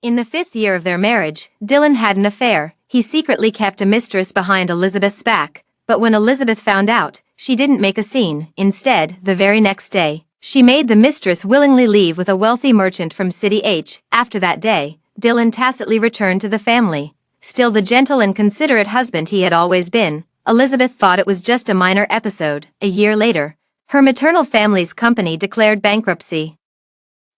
In the 5th year of their marriage, Dylan had an affair. He secretly kept a mistress behind Elizabeth's back, but when Elizabeth found out, she didn't make a scene. Instead, the very next day, she made the mistress willingly leave with a wealthy merchant from City H. After that day, Dylan tacitly returned to the family. Still the gentle and considerate husband he had always been, Elizabeth thought it was just a minor episode. A year later, her maternal family's company declared bankruptcy.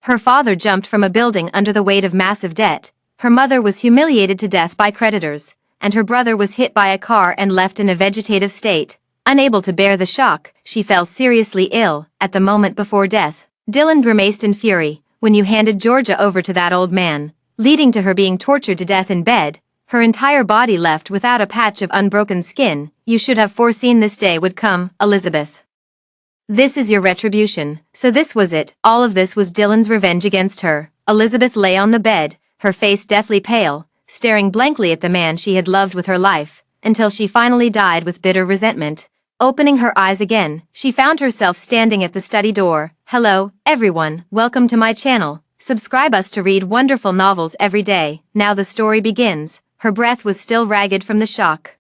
Her father jumped from a building under the weight of massive debt, her mother was humiliated to death by creditors, and her brother was hit by a car and left in a vegetative state. Unable to bear the shock, she fell seriously ill. At the moment before death, Dylan grimaced in fury. "When you handed Georgia over to that old man," leading to her being tortured to death in bed, her entire body left without a patch of unbroken skin, "you should have foreseen this day would come, Elizabeth. This is your retribution." So this was it. All of this was Dylan's revenge against her. Elizabeth lay on the bed, her face deathly pale, staring blankly at the man she had loved with her life, until she finally died with bitter resentment. Opening her eyes again, she found herself standing at the study door. "Hello, everyone, welcome to my channel. Subscribe us to read wonderful novels every day." Now the story begins. Her breath was still ragged from the shock.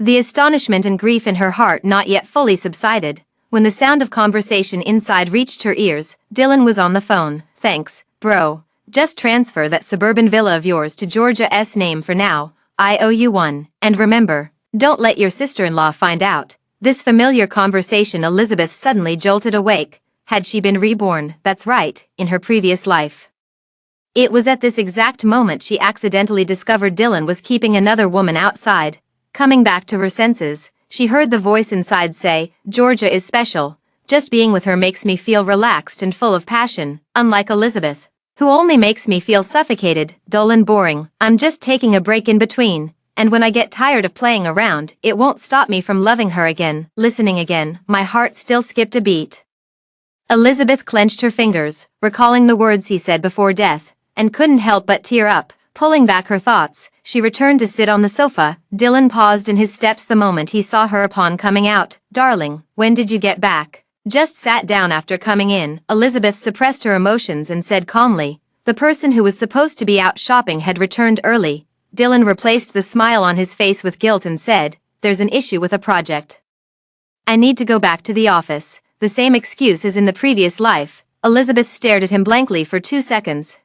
The astonishment and grief in her heart not yet fully subsided. When the sound of conversation inside reached her ears, Dylan was on the phone. "Thanks, bro. Just transfer that suburban villa of yours to Georgia's name for now. I owe you one. And remember, don't let your sister-in-law find out." This familiar conversation. Elizabeth suddenly jolted awake. Had she been reborn? That's right, in her previous life. It was at this exact moment she accidentally discovered Dylan was keeping another woman outside. Coming back to her senses, she heard the voice inside say, "Georgia is special. Just being with her makes me feel relaxed and full of passion, unlike Elizabeth, who only makes me feel suffocated, dull and boring. I'm just taking a break in between, and when I get tired of playing around, it won't stop me from loving her again." Listening again, my heart still skipped a beat. Elizabeth clenched her fingers, recalling the words he said before death, and couldn't help but tear up. Pulling back her thoughts, she returned to sit on the sofa. Dylan paused in his steps the moment he saw her upon coming out. "Darling, when did you get back?" "Just sat down after coming in." Elizabeth suppressed her emotions and said calmly, "The person who was supposed to be out shopping had returned early." Dylan replaced the smile on his face with guilt and said, "There's an issue with a project. I need to go back to the office." The same excuse as in the previous life. Elizabeth stared at him blankly for 2 seconds.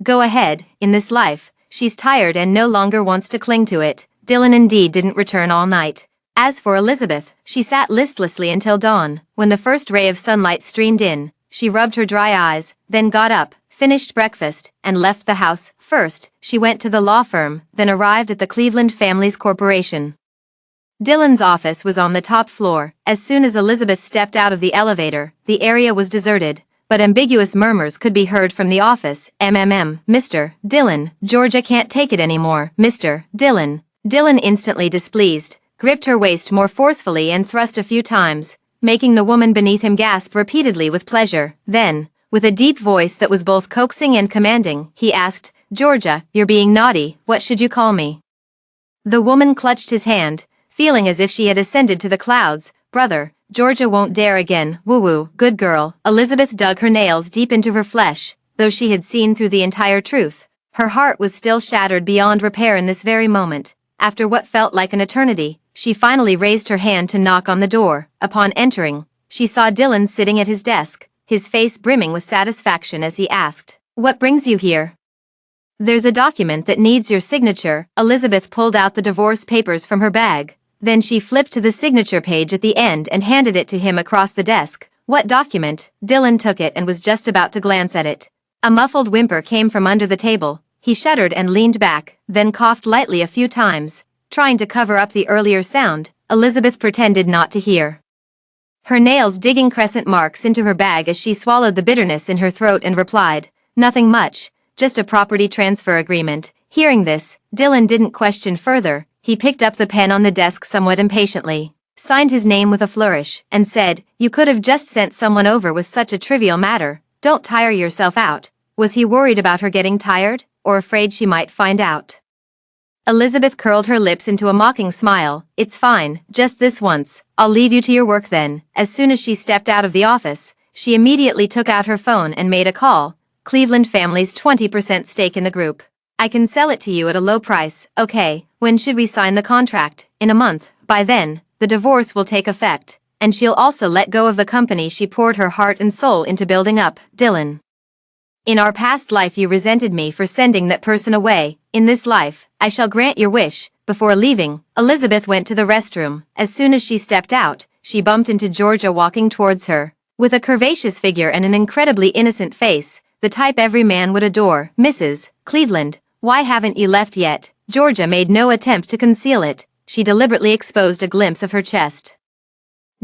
Go ahead. In this life, she's tired and no longer wants to cling to it." Dylan indeed didn't return all night. As for Elizabeth, she sat listlessly until dawn. When the first ray of sunlight streamed in, she rubbed her dry eyes, then got up, finished breakfast, and left the house. First, she went to the law firm, then arrived at the Cleveland Families Corporation. Dylan's office was on the top floor. As soon as Elizabeth stepped out of the elevator, the area was deserted, but ambiguous murmurs could be heard from the office. "Mr. Dylan, Georgia can't take it anymore. Mr. Dylan." Dylan, instantly displeased, gripped her waist more forcefully and thrust a few times, making the woman beneath him gasp repeatedly with pleasure. Then, with a deep voice that was both coaxing and commanding, he asked, "Georgia, you're being naughty. What should you call me?" The woman clutched his hand, feeling as if she had ascended to the clouds. "Brother." "Georgia won't dare again. Woo-woo, good girl." Elizabeth dug her nails deep into her flesh. Though she had seen through the entire truth, her heart was still shattered beyond repair in this very moment. After what felt like an eternity, she finally raised her hand to knock on the door. Upon entering, she saw Dylan sitting at his desk, his face brimming with satisfaction as he asked, "What brings you here?" "There's a document that needs your signature." Elizabeth pulled out the divorce papers from her bag. Then she flipped to the signature page at the end and handed it to him across the desk. "What document?" Dylan took it and was just about to glance at it. A muffled whimper came from under the table. He shuddered and leaned back, then coughed lightly a few times. Trying to cover up the earlier sound, Elizabeth pretended not to hear, her nails digging crescent marks into her bag as she swallowed the bitterness in her throat and replied, "Nothing much, just a property transfer agreement." Hearing this, Dylan didn't question further. He picked up the pen on the desk somewhat impatiently, signed his name with a flourish, and said, "You could have just sent someone over with such a trivial matter. Don't tire yourself out." Was he worried about her getting tired, or afraid she might find out? Elizabeth curled her lips into a mocking smile. "It's fine, just this once. I'll leave you to your work then." As soon as she stepped out of the office, she immediately took out her phone and made a call. Cleveland family's 20% stake in the group. I can sell it to you at a low price. Okay, when should we sign the contract? In a month. By then, the divorce will take effect, and she'll also let go of the company she poured her heart and soul into building up. Dylan. In our past life you resented me for sending that person away. In this life, I shall grant your wish. Before leaving, Elizabeth went to the restroom. As soon as she stepped out, she bumped into Georgia walking towards her. With a curvaceous figure and an incredibly innocent face, the type every man would adore. Mrs. Cleveland, why haven't you left yet? Georgia made no attempt to conceal it. She deliberately exposed a glimpse of her chest.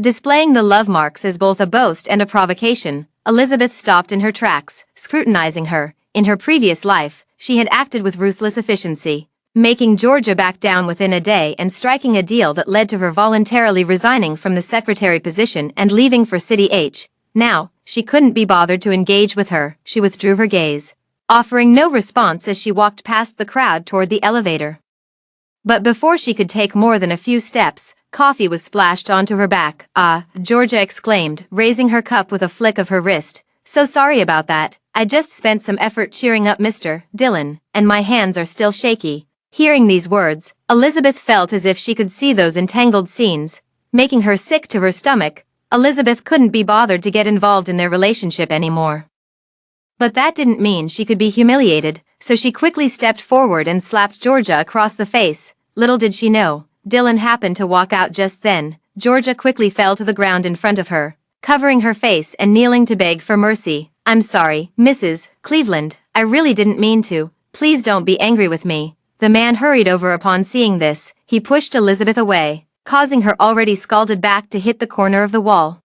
Displaying the love marks as both a boast and a provocation, Elizabeth stopped in her tracks, scrutinizing her. In her previous life, she had acted with ruthless efficiency, making Georgia back down within a day and striking a deal that led to her voluntarily resigning from the secretary position and leaving for City H. Now, she couldn't be bothered to engage with her. She withdrew her gaze, offering no response as she walked past the crowd toward the elevator. But before she could take more than a few steps, coffee was splashed onto her back. "Ah," Georgia exclaimed, raising her cup with a flick of her wrist. "So sorry about that. I just spent some effort cheering up Mr. Dylan, and my hands are still shaky." Hearing these words, Elizabeth felt as if she could see those entangled scenes, making her sick to her stomach. Elizabeth couldn't be bothered to get involved in their relationship anymore. But that didn't mean she could be humiliated, so she quickly stepped forward and slapped Georgia across the face. Little did she know, Dylan happened to walk out just then. Georgia quickly fell to the ground in front of her, covering her face and kneeling to beg for mercy. "I'm sorry, Mrs. Cleveland, I really didn't mean to. Please don't be angry with me." The man hurried over upon seeing this. He pushed Elizabeth away, causing her already scalded back to hit the corner of the wall,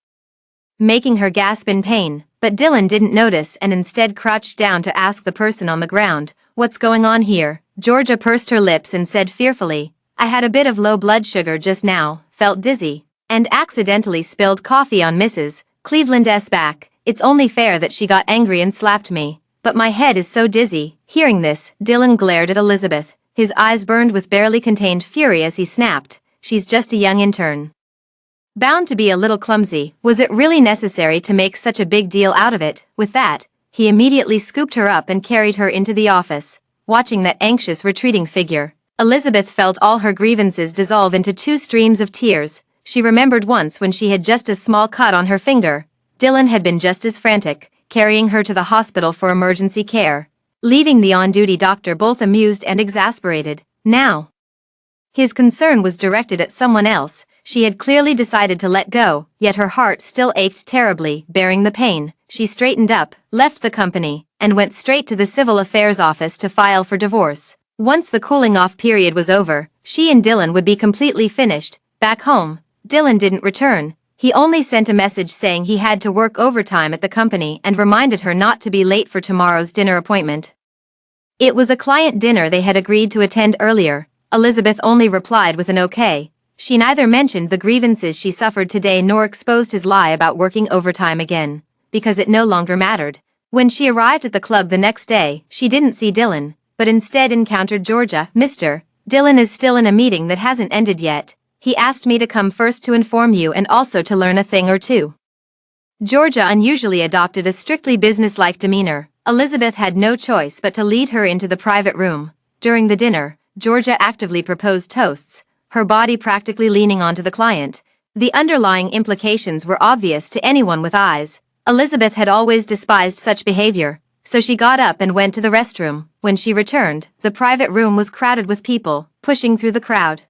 making her gasp in pain. But Dylan didn't notice and instead crouched down to ask the person on the ground, "What's going on here?" Georgia pursed her lips and said fearfully, "I had a bit of low blood sugar just now, felt dizzy, and accidentally spilled coffee on Mrs. Cleveland's back. It's only fair that she got angry and slapped me, but my head is so dizzy." Hearing this, Dylan glared at Elizabeth. His eyes burned with barely contained fury as he snapped, "She's just a young intern, bound to be a little clumsy. Was it really necessary to make such a big deal out of it?" With that, he immediately scooped her up and carried her into the office. Watching that anxious retreating figure, Elizabeth felt all her grievances dissolve into two streams of tears. She remembered once when she had just a small cut on her finger. Dylan had been just as frantic, carrying her to the hospital for emergency care, leaving the on-duty doctor both amused and exasperated. Now, his concern was directed at someone else. She had clearly decided to let go, yet her heart still ached terribly. Bearing the pain, she straightened up, left the company, and went straight to the civil affairs office to file for divorce. Once the cooling-off period was over, she and Dylan would be completely finished. Back home, Dylan didn't return. He only sent a message saying he had to work overtime at the company and reminded her not to be late for tomorrow's dinner appointment. It was a client dinner they had agreed to attend earlier. Elizabeth only replied with an okay. She neither mentioned the grievances she suffered today nor exposed his lie about working overtime again, because it no longer mattered. When she arrived at the club the next day, she didn't see Dylan, but instead encountered Georgia. "Mr. Dylan is still in a meeting that hasn't ended yet. He asked me to come first to inform you and also to learn a thing or two." Georgia unusually adopted a strictly businesslike demeanor. Elizabeth had no choice but to lead her into the private room. During the dinner, Georgia actively proposed toasts, her body practically leaning onto the client. The underlying implications were obvious to anyone with eyes. Elizabeth had always despised such behavior, so she got up and went to the restroom. When she returned, the private room was crowded with people, pushing through the crowd.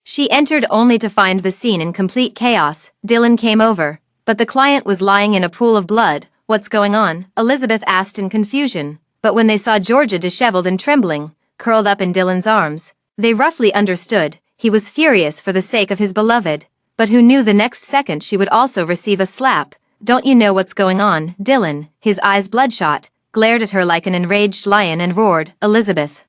She entered only to find the scene in complete chaos. Dylan came over, but the client was lying in a pool of blood. "What's going on?" Elizabeth asked in confusion, but when they saw Georgia disheveled and trembling, curled up in Dylan's arms, they roughly understood. He was furious for the sake of his beloved, but who knew the next second she would also receive a slap. "Don't you know what's going on?" Dylan, his eyes bloodshot, glared at her like an enraged lion and roared, "Elizabeth,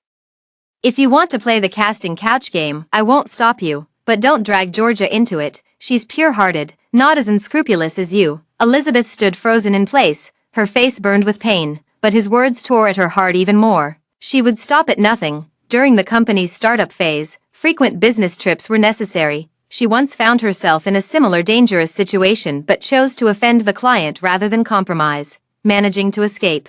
if you want to play the casting couch game, I won't stop you, but don't drag Georgia into it. She's pure-hearted, not as unscrupulous as you." Elizabeth stood frozen in place, her face burned with pain, but his words tore at her heart even more. She would stop at nothing. During the company's startup phase, frequent business trips were necessary. She once found herself in a similar dangerous situation but chose to offend the client rather than compromise, managing to escape.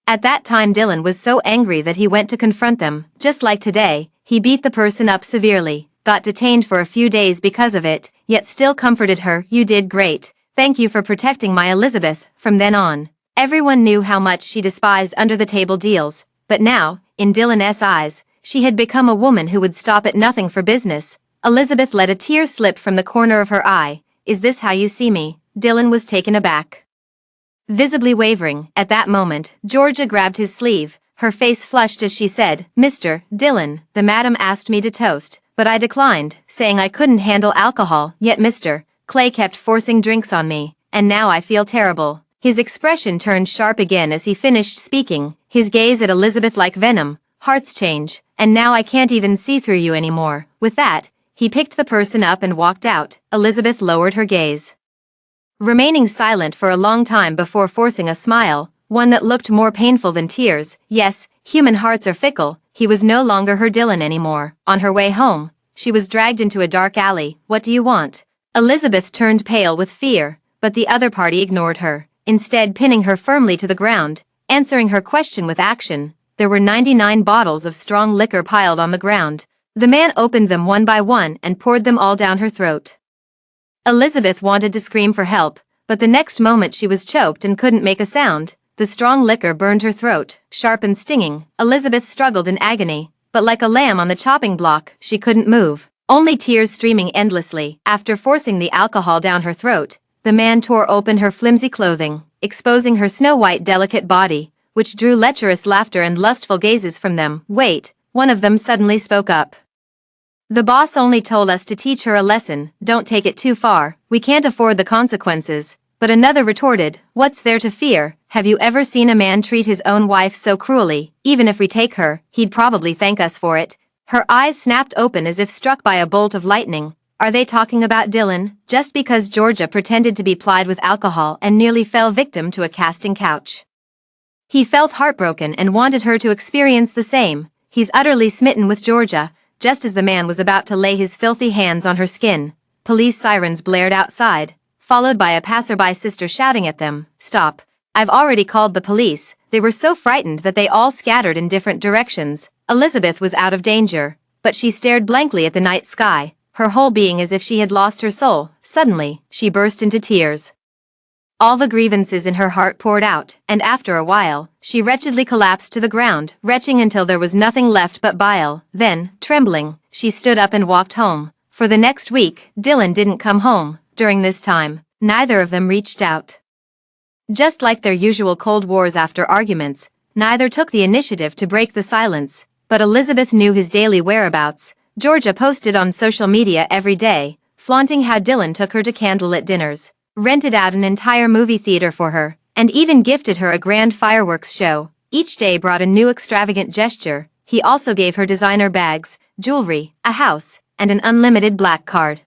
At that time Dylan was so angry that he went to confront them. Just like today, he beat the person up severely, got detained for a few days because of it, yet still comforted her. "You did great. Thank you for protecting my Elizabeth." From then on, everyone knew how much she despised under-the-table deals, but now, in Dylan's eyes, she had become a woman who would stop at nothing for business. Elizabeth let a tear slip from the corner of her eye. "Is this how you see me?" Dylan was taken aback. Visibly wavering, at that moment, Georgia grabbed his sleeve, her face flushed as she said, "Mr. Dylan, the madam asked me to toast, but I declined, saying I couldn't handle alcohol, yet Mr. Clay kept forcing drinks on me, and now I feel terrible." His expression turned sharp again as he finished speaking, his gaze at Elizabeth like venom. "Hearts change, and now I can't even see through you anymore." With that, he picked the person up and walked out. Elizabeth lowered her gaze, remaining silent for a long time before forcing a smile, one that looked more painful than tears. Yes, human hearts are fickle. He was no longer her Dylan anymore. On her way home, she was dragged into a dark alley. "What do you want?" Elizabeth turned pale with fear, but the other party ignored her, instead pinning her firmly to the ground, answering her question with action. There were 99 bottles of strong liquor piled on the ground. The man opened them one by one and poured them all down her throat. Elizabeth wanted to scream for help, but the next moment she was choked and couldn't make a sound. The strong liquor burned her throat, sharp and stinging. Elizabeth struggled in agony, but like a lamb on the chopping block, she couldn't move, only tears streaming endlessly. After forcing the alcohol down her throat, the man tore open her flimsy clothing, exposing her snow-white delicate body, which drew lecherous laughter and lustful gazes from them. "Wait," one of them suddenly spoke up. "The boss only told us to teach her a lesson. Don't take it too far, we can't afford the consequences." But another retorted, "What's there to fear? Have you ever seen a man treat his own wife so cruelly? Even if we take her, he'd probably thank us for it." Her eyes snapped open as if struck by a bolt of lightning. Are they talking about Dylan? Just because Georgia pretended to be plied with alcohol and nearly fell victim to a casting couch, he felt heartbroken and wanted her to experience the same. He's utterly smitten with Georgia. Just as the man was about to lay his filthy hands on her skin, police sirens blared outside, followed by a passerby's sister shouting at them, "Stop. I've already called the police." They were so frightened that they all scattered in different directions. Elizabeth was out of danger, but she stared blankly at the night sky, her whole being as if she had lost her soul. Suddenly, she burst into tears. All the grievances in her heart poured out, and after a while, she wretchedly collapsed to the ground, retching until there was nothing left but bile. Then, trembling, she stood up and walked home. For the next week, Dylan didn't come home. During this time, neither of them reached out. Just like their usual cold wars after arguments, neither took the initiative to break the silence, but Elizabeth knew his daily whereabouts. Georgia posted on social media every day, flaunting how Dylan took her to candlelit dinners, rented out an entire movie theater for her, and even gifted her a grand fireworks show. Each day brought a new extravagant gesture. He also gave her designer bags, jewelry, a house, and an unlimited black card.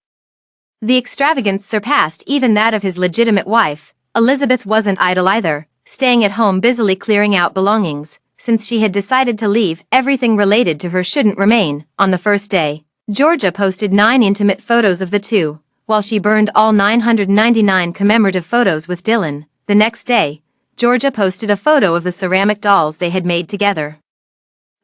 The extravagance surpassed even that of his legitimate wife. Elizabeth wasn't idle either, staying at home busily clearing out belongings. Since she had decided to leave, everything related to her shouldn't remain. On the first day, Georgia posted 9 intimate photos of the two, while she burned all 999 commemorative photos with Dylan. The next day, Georgia posted a photo of the ceramic dolls they had made together,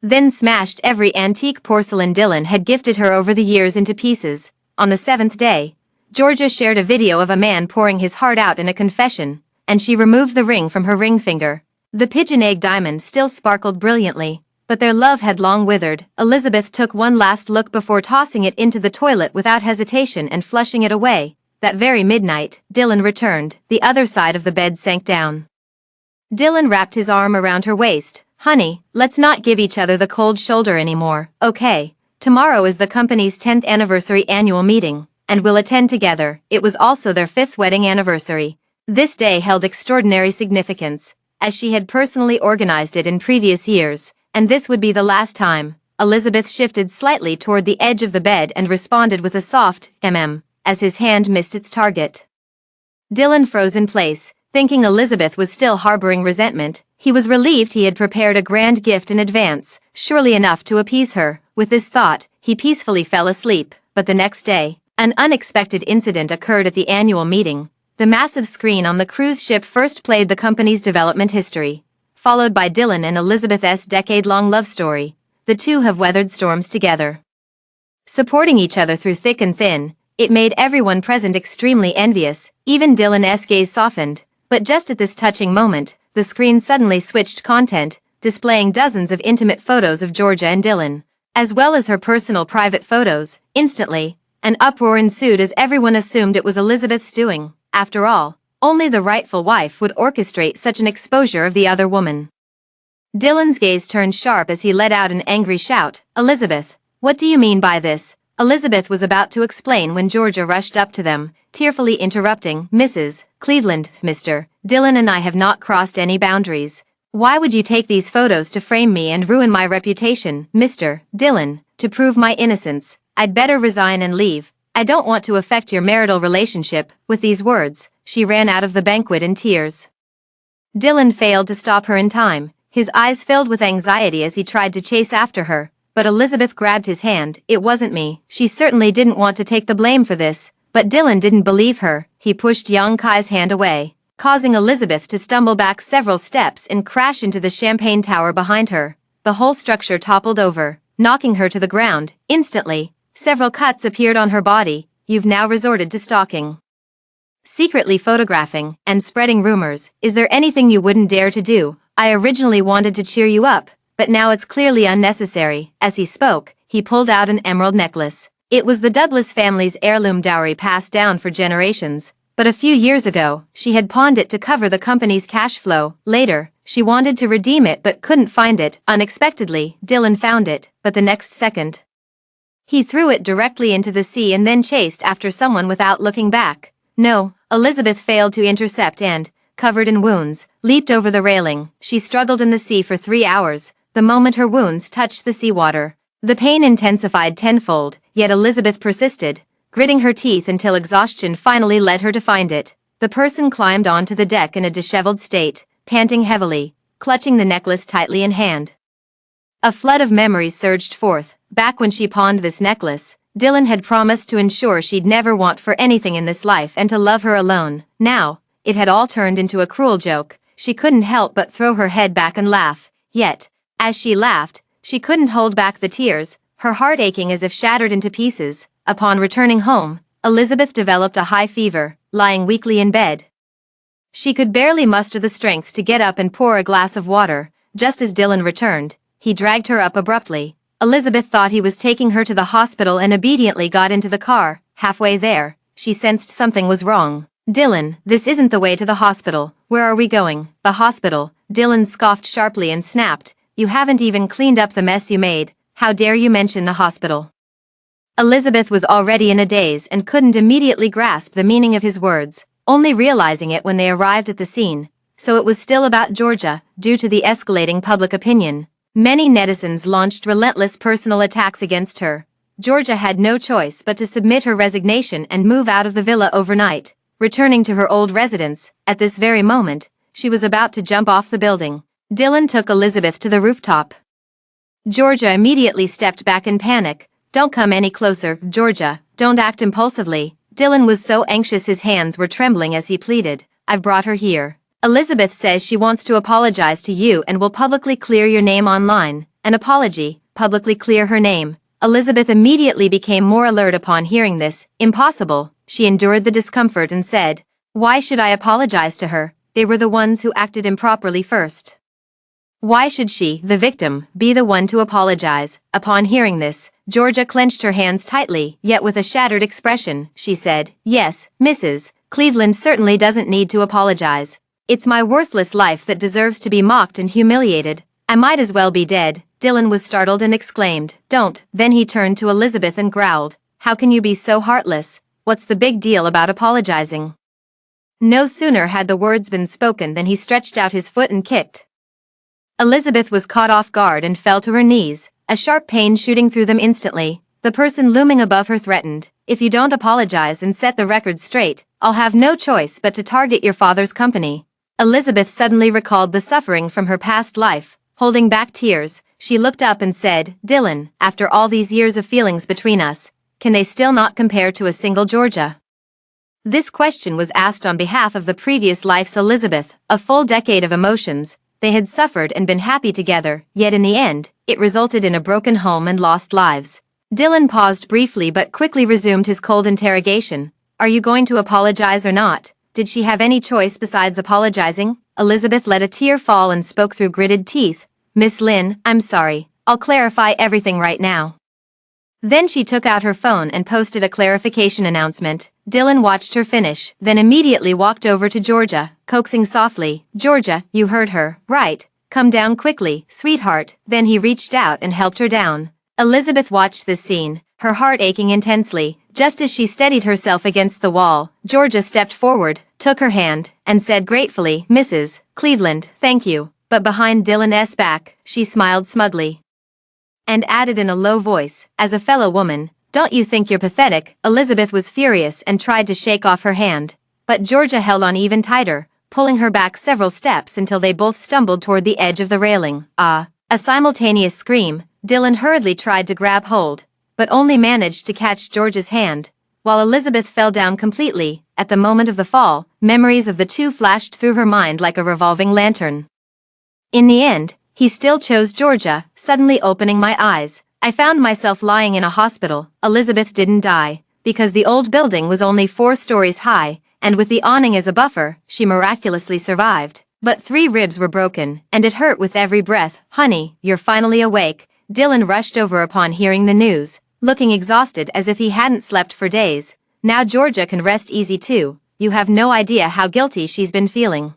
then smashed every antique porcelain Dylan had gifted her over the years into pieces. On the 7th day, Georgia shared a video of a man pouring his heart out in a confession, and she removed the ring from her ring finger. The pigeon egg diamond still sparkled brilliantly, but their love had long withered. Elizabeth took one last look before tossing it into the toilet without hesitation and flushing it away. That very midnight, Dylan returned. The other side of the bed sank down. Dylan wrapped his arm around her waist. "Honey, let's not give each other the cold shoulder anymore, okay? Tomorrow is the company's 10th anniversary annual meeting, and we'll attend together." It was also their 5th wedding anniversary. This day held extraordinary significance, as she had personally organized it in previous years, and this would be the last time. Elizabeth shifted slightly toward the edge of the bed and responded with a soft as his hand missed its target. Dylan froze in place, thinking Elizabeth was still harboring resentment. He was relieved he had prepared a grand gift in advance, surely enough to appease her. With this thought, he peacefully fell asleep. But the next day, an unexpected incident occurred at the annual meeting. The massive screen on the cruise ship first played the company's development history, followed by Dylan and Elizabeth's decade-long love story. The two have weathered storms together, supporting each other through thick and thin. It made everyone present extremely envious. Even Dylan's gaze softened. But just at this touching moment, the screen suddenly switched content, displaying dozens of intimate photos of Georgia and Dylan, as well as her personal private photos. Instantly, an uproar ensued as everyone assumed it was Elizabeth's doing. After all, only the rightful wife would orchestrate such an exposure of the other woman. Dylan's gaze turned sharp as he let out an angry shout. "Elizabeth, what do you mean by this?" Elizabeth was about to explain when Georgia rushed up to them, tearfully interrupting. "Mrs. Cleveland, Mr. Dylan and I have not crossed any boundaries. Why would you take these photos to frame me and ruin my reputation, Mr. Dylan? To prove my innocence, I'd better resign and leave. I don't want to affect your marital relationship." With these words, she ran out of the banquet in tears. Dylan failed to stop her in time, his eyes filled with anxiety as he tried to chase after her. But Elizabeth grabbed his hand. "It wasn't me." She certainly didn't want to take the blame for this, but Dylan didn't believe her. He pushed Young Kai's hand away, causing Elizabeth to stumble back several steps and crash into the champagne tower behind her. The whole structure toppled over, knocking her to the ground. Instantly, several cuts appeared on her body. "You've now resorted to stalking, secretly photographing, and spreading rumors. Is there anything you wouldn't dare to do? I originally wanted to cheer you up, but now it's clearly unnecessary." As he spoke, he pulled out an emerald necklace. It was the Douglas family's heirloom dowry passed down for generations, but a few years ago, she had pawned it to cover the company's cash flow. Later, she wanted to redeem it but couldn't find it. Unexpectedly, Dylan found it, but the next second, he threw it directly into the sea and then chased after someone without looking back. No, Elizabeth failed to intercept and, covered in wounds, leaped over the railing. She struggled in the sea for 3 hours. The moment her wounds touched the seawater, the pain intensified tenfold, yet Elizabeth persisted, gritting her teeth until exhaustion finally led her to find it. The person climbed onto the deck in a disheveled state, panting heavily, clutching the necklace tightly in hand. A flood of memories surged forth. Back when she pawned this necklace, Dylan had promised to ensure she'd never want for anything in this life and to love her alone. Now, it had all turned into a cruel joke. She couldn't help but throw her head back and laugh. Yet, as she laughed, she couldn't hold back the tears, her heart aching as if shattered into pieces. Upon returning home, Elizabeth developed a high fever, lying weakly in bed. She could barely muster the strength to get up and pour a glass of water. Just as Dylan returned, he dragged her up abruptly. Elizabeth thought he was taking her to the hospital and obediently got into the car. Halfway there, she sensed something was wrong. "Dylan, this isn't the way to the hospital. Where are we going?" "The hospital." Dylan scoffed sharply and snapped. "You haven't even cleaned up the mess you made. How dare you mention the hospital?" Elizabeth was already in a daze and couldn't immediately grasp the meaning of his words, only realizing it when they arrived at the scene. So it was still about Georgia. Due to the escalating public opinion, many netizens launched relentless personal attacks against her. Georgia had no choice but to submit her resignation and move out of the villa overnight, returning to her old residence. At this very moment, she was about to jump off the building. Dylan took Elizabeth to the rooftop. Georgia immediately stepped back in panic. "Don't come any closer, Georgia. Don't act impulsively." Dylan was so anxious his hands were trembling as he pleaded. "I've brought her here. Elizabeth says she wants to apologize to you and will publicly clear your name online." An apology, publicly clear her name. Elizabeth immediately became more alert upon hearing this. Impossible. She endured the discomfort and said, "Why should I apologize to her? They were the ones who acted improperly first. Why should she, the victim, be the one to apologize?" Upon hearing this, Georgia clenched her hands tightly, yet with a shattered expression, she said, "Yes, Mrs. Cleveland certainly doesn't need to apologize. It's my worthless life that deserves to be mocked and humiliated. I might as well be dead." Dylan was startled and exclaimed, "Don't." Then he turned to Elizabeth and growled, "How can you be so heartless? What's the big deal about apologizing?" No sooner had the words been spoken than he stretched out his foot and kicked. Elizabeth was caught off guard and fell to her knees, a sharp pain shooting through them instantly. The person looming above her threatened, "If you don't apologize and set the record straight, I'll have no choice but to target your father's company." Elizabeth suddenly recalled the suffering from her past life. Holding back tears, she looked up and said, "Dylan, after all these years of feelings between us, can they still not compare to a single Georgia?" This question was asked on behalf of the previous life's Elizabeth. A full decade of emotions, They had suffered and been happy together, yet in the end, it resulted in a broken home and lost lives. Dylan paused briefly but quickly resumed his cold interrogation. Are you going to apologize or not? Did she have any choice besides apologizing? Elizabeth let a tear fall and spoke through gritted teeth. Miss Lynn, I'm sorry. I'll clarify everything right now. Then she took out her phone and posted a clarification announcement. Dylan watched her finish, then immediately walked over to Georgia, coaxing softly. Georgia, you heard her, right? Come down quickly, sweetheart. Then he reached out and helped her down. Elizabeth watched this scene, her heart aching intensely. Just as she steadied herself against the wall, Georgia stepped forward, took her hand, and said gratefully, Mrs. Cleveland, thank you. But behind Dylan's back, she smiled smugly and added in a low voice, as a fellow woman, don't you think you're pathetic? Elizabeth was furious and tried to shake off her hand. But Georgia held on even tighter, pulling her back several steps until they both stumbled toward the edge of the railing. A simultaneous scream. Dylan hurriedly tried to grab hold, but only managed to catch Georgia's hand, while Elizabeth fell down completely. At the moment of the fall, memories of the two flashed through her mind like a revolving lantern. In the end, he still chose Georgia. Suddenly opening my eyes, I found myself lying in a hospital. Elizabeth didn't die, because the old building was only 4 stories high, and with the awning as a buffer, she miraculously survived. But 3 ribs were broken, and it hurt with every breath. Honey, you're finally awake. Dylan rushed over upon hearing the news, looking exhausted as if he hadn't slept for days. Now Georgia can rest easy too. You have no idea how guilty she's been feeling.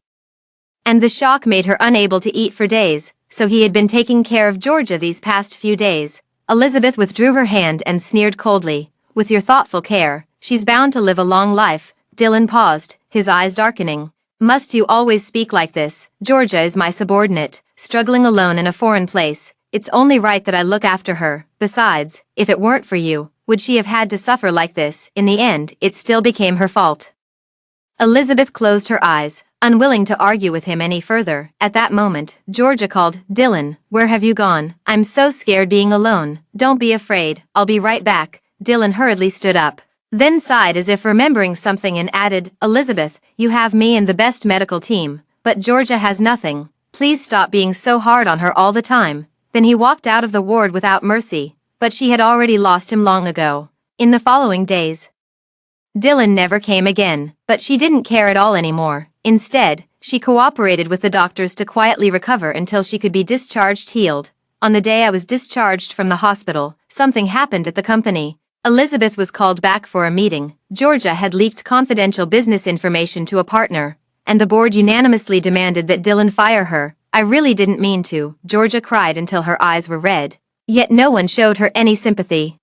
And the shock made her unable to eat for days, so he had been taking care of Georgia these past few days. Elizabeth withdrew her hand and sneered coldly. With your thoughtful care, she's bound to live a long life. Dylan paused, his eyes darkening. Must you always speak like this? Georgia is my subordinate, struggling alone in a foreign place. It's only right that I look after her. Besides, if it weren't for you, would she have had to suffer like this? In the end, it still became her fault. Elizabeth closed her eyes, unwilling to argue with him any further. At that moment, Georgia called, Dylan, where have you gone? I'm so scared being alone. Don't be afraid, I'll be right back. Dylan hurriedly stood up, then sighed as if remembering something and added, Elizabeth, you have me and the best medical team, but Georgia has nothing. Please stop being so hard on her all the time. Then he walked out of the ward without mercy, but she had already lost him long ago. In the following days, Dylan never came again, but she didn't care at all anymore. Instead, she cooperated with the doctors to quietly recover until she could be discharged healed. On the day I was discharged from the hospital, something happened at the company. Elizabeth was called back for a meeting. Georgia had leaked confidential business information to a partner, and the board unanimously demanded that Dylan fire her. I really didn't mean to, Georgia cried until her eyes were red. Yet no one showed her any sympathy.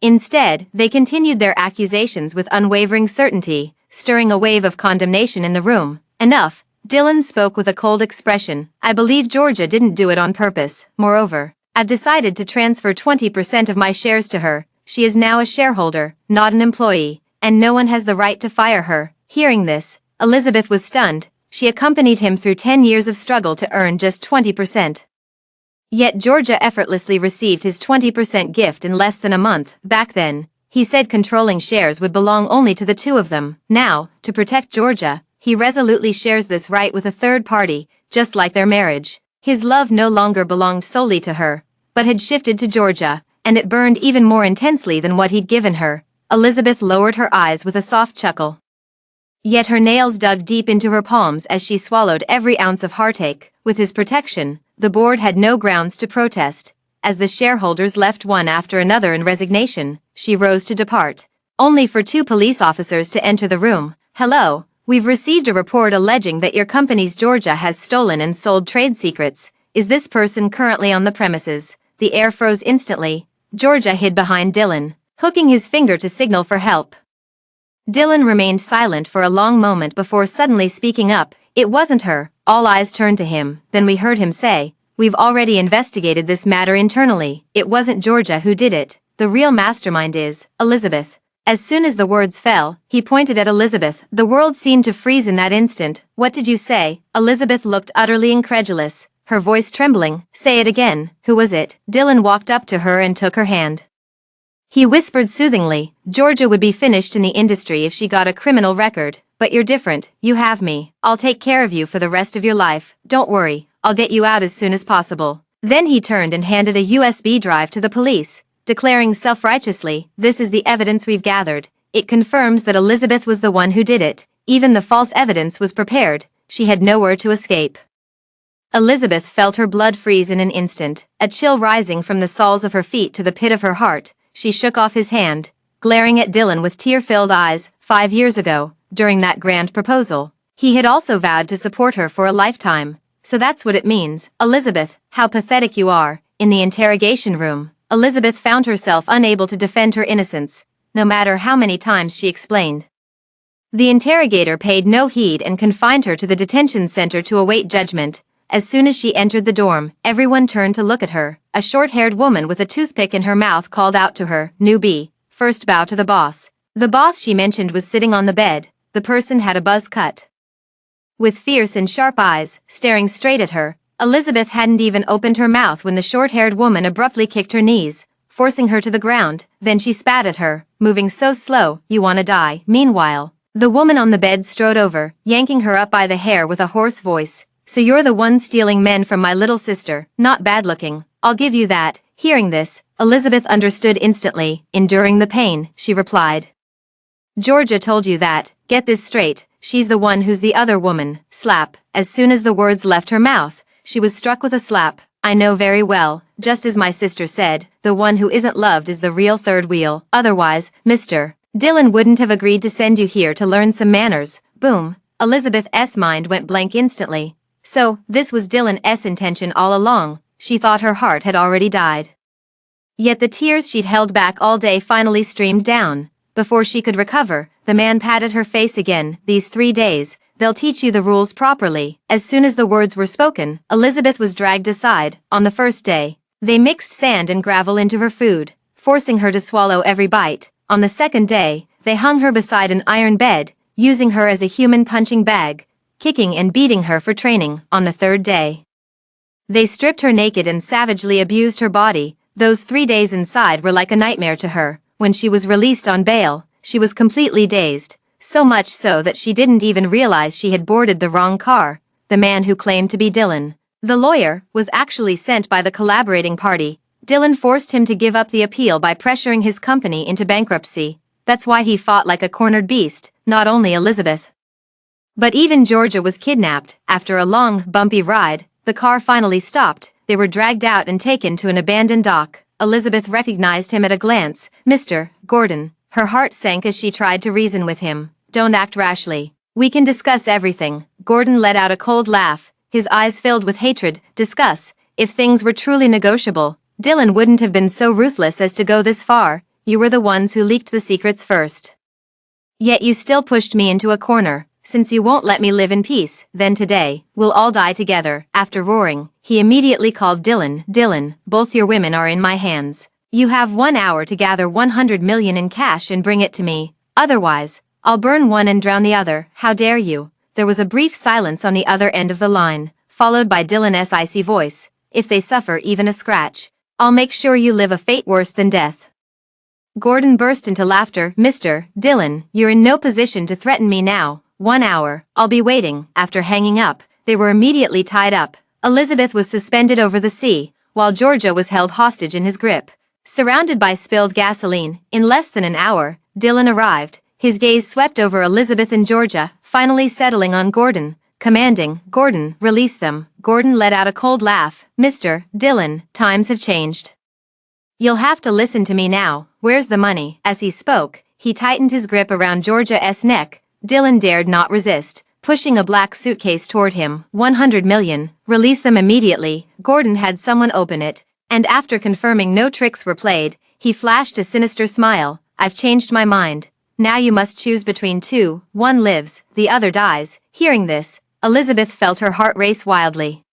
Instead, they continued their accusations with unwavering certainty, stirring a wave of condemnation in the room. Enough, Dylan spoke with a cold expression. I believe Georgia didn't do it on purpose. Moreover, I've decided to transfer 20% of my shares to her. She is now a shareholder, not an employee, and no one has the right to fire her. Hearing this, Elizabeth was stunned. She accompanied him through 10 years of struggle to earn just 20%. Yet Georgia effortlessly received his 20% gift in less than a month. Back then, he said controlling shares would belong only to the two of them. Now, to protect Georgia, he resolutely shares this right with a third party, just like their marriage. His love no longer belonged solely to her, but had shifted to Georgia, and it burned even more intensely than what he'd given her. Elizabeth lowered her eyes with a soft chuckle. Yet her nails dug deep into her palms as she swallowed every ounce of heartache. With his protection, the board had no grounds to protest. As the shareholders left one after another in resignation, she rose to depart, only for 2 police officers to enter the room. Hello, we've received a report alleging that your company's Georgia has stolen and sold trade secrets. Is this person currently on the premises? The air froze instantly. Georgia hid behind Dylan, hooking his finger to signal for help. Dylan remained silent for a long moment before suddenly speaking up. It wasn't her. All eyes turned to him. Then we heard him say, we've already investigated this matter internally. It wasn't Georgia who did it. The real mastermind is Elizabeth. As soon as the words fell, he pointed at Elizabeth. The world seemed to freeze in that instant. What did you say? Elizabeth looked utterly incredulous, her voice trembling. Say it again. Who was it? Dylan walked up to her and took her hand. He whispered soothingly, Georgia would be finished in the industry if she got a criminal record, But you're different, you have me. I'll take care of you for the rest of your life, don't worry, I'll get you out as soon as possible. Then he turned and handed a USB drive to the police, declaring self-righteously, "This is the evidence we've gathered. It confirms that Elizabeth was the one who did it. Even the false evidence was prepared. She had nowhere to escape." Elizabeth felt her blood freeze in an instant, a chill rising from the soles of her feet to the pit of her heart. She shook off his hand, glaring at Dylan with tear-filled eyes. 5 years ago, during that grand proposal, he had also vowed to support her for a lifetime. So that's what it means. Elizabeth, how pathetic you are. In the interrogation room, Elizabeth found herself unable to defend her innocence, no matter how many times she explained. The interrogator paid no heed and confined her to the detention center to await judgment. As soon as she entered the dorm, everyone turned to look at her. A short-haired woman with a toothpick in her mouth called out to her, "Newbie, first bow to the boss." The boss she mentioned was sitting on the bed. The person had a buzz cut. With fierce and sharp eyes, staring straight at her, Elizabeth hadn't even opened her mouth when the short-haired woman abruptly kicked her knees, forcing her to the ground. Then she spat at her, moving so slow, "You wanna die." Meanwhile, the woman on the bed strode over, yanking her up by the hair with a hoarse voice. "So you're the one stealing men from my little sister. Not bad-looking, I'll give you that." Hearing this, Elizabeth understood instantly. "Enduring the pain," she replied. "Georgia told you that. Get this straight, she's the one who's the other woman." Slap. As soon as the words left her mouth, she was struck with a slap. "I know very well, just as my sister said, the one who isn't loved is the real third wheel. Otherwise, Mr. Dylan wouldn't have agreed to send you here to learn some manners." Boom. Elizabeth's mind went blank instantly. So, this was Dylan's intention all along. She thought her heart had already died. Yet the tears she'd held back all day finally streamed down. Before she could recover, the man patted her face again. "These 3 days, they'll teach you the rules properly." As soon as the words were spoken, Elizabeth was dragged aside. On the first day, they mixed sand and gravel into her food, forcing her to swallow every bite. On the second day, they hung her beside an iron bed, using her as a human punching bag, kicking and beating her for training. On the third day, they stripped her naked and savagely abused her body. Those 3 days inside were like a nightmare to her. When she was released on bail, she was completely dazed, so much so that she didn't even realize she had boarded the wrong car. The man who claimed to be Dylan, the lawyer, was actually sent by the collaborating party. Dylan forced him to give up the appeal by pressuring his company into bankruptcy. That's why he fought like a cornered beast. Not only Elizabeth, but even Georgia was kidnapped. After a long, bumpy ride, the car finally stopped. They were dragged out and taken to an abandoned dock. Elizabeth recognized him at a glance. "Mr. Gordon." Her heart sank as she tried to reason with him. "Don't act rashly. We can discuss everything." Gordon let out a cold laugh, his eyes filled with hatred. "Discuss? If things were truly negotiable, Dylan wouldn't have been so ruthless as to go this far. You were the ones who leaked the secrets first. Yet you still pushed me into a corner. Since you won't let me live in peace, then today, we'll all die together." After roaring, he immediately called Dylan. "Dylan, both your women are in my hands. You have 1 hour to gather 100 million in cash and bring it to me. Otherwise, I'll burn one and drown the other." "How dare you?" There was a brief silence on the other end of the line, followed by Dylan's icy voice. "If they suffer even a scratch, I'll make sure you live a fate worse than death." Gordon burst into laughter. "Mr. Dylan, you're in no position to threaten me now. 1 hour, I'll be waiting." After hanging up, they were immediately tied up. Elizabeth was suspended over the sea, while Georgia was held hostage in his grip, surrounded by spilled gasoline. In less than an hour, Dylan arrived, his gaze swept over Elizabeth and Georgia, finally settling on Gordon, commanding, "Gordon, release them." Gordon let out a cold laugh. "Mr. Dylan, times have changed. You'll have to listen to me now. Where's the money?" As he spoke, he tightened his grip around Georgia's neck. Dylan dared not resist, pushing a black suitcase toward him. 100 million. Release them immediately." Gordon had someone open it, and after confirming no tricks were played, he flashed a sinister smile. "I've changed my mind. Now you must choose between two. One lives, the other dies." Hearing this, Elizabeth felt her heart race wildly.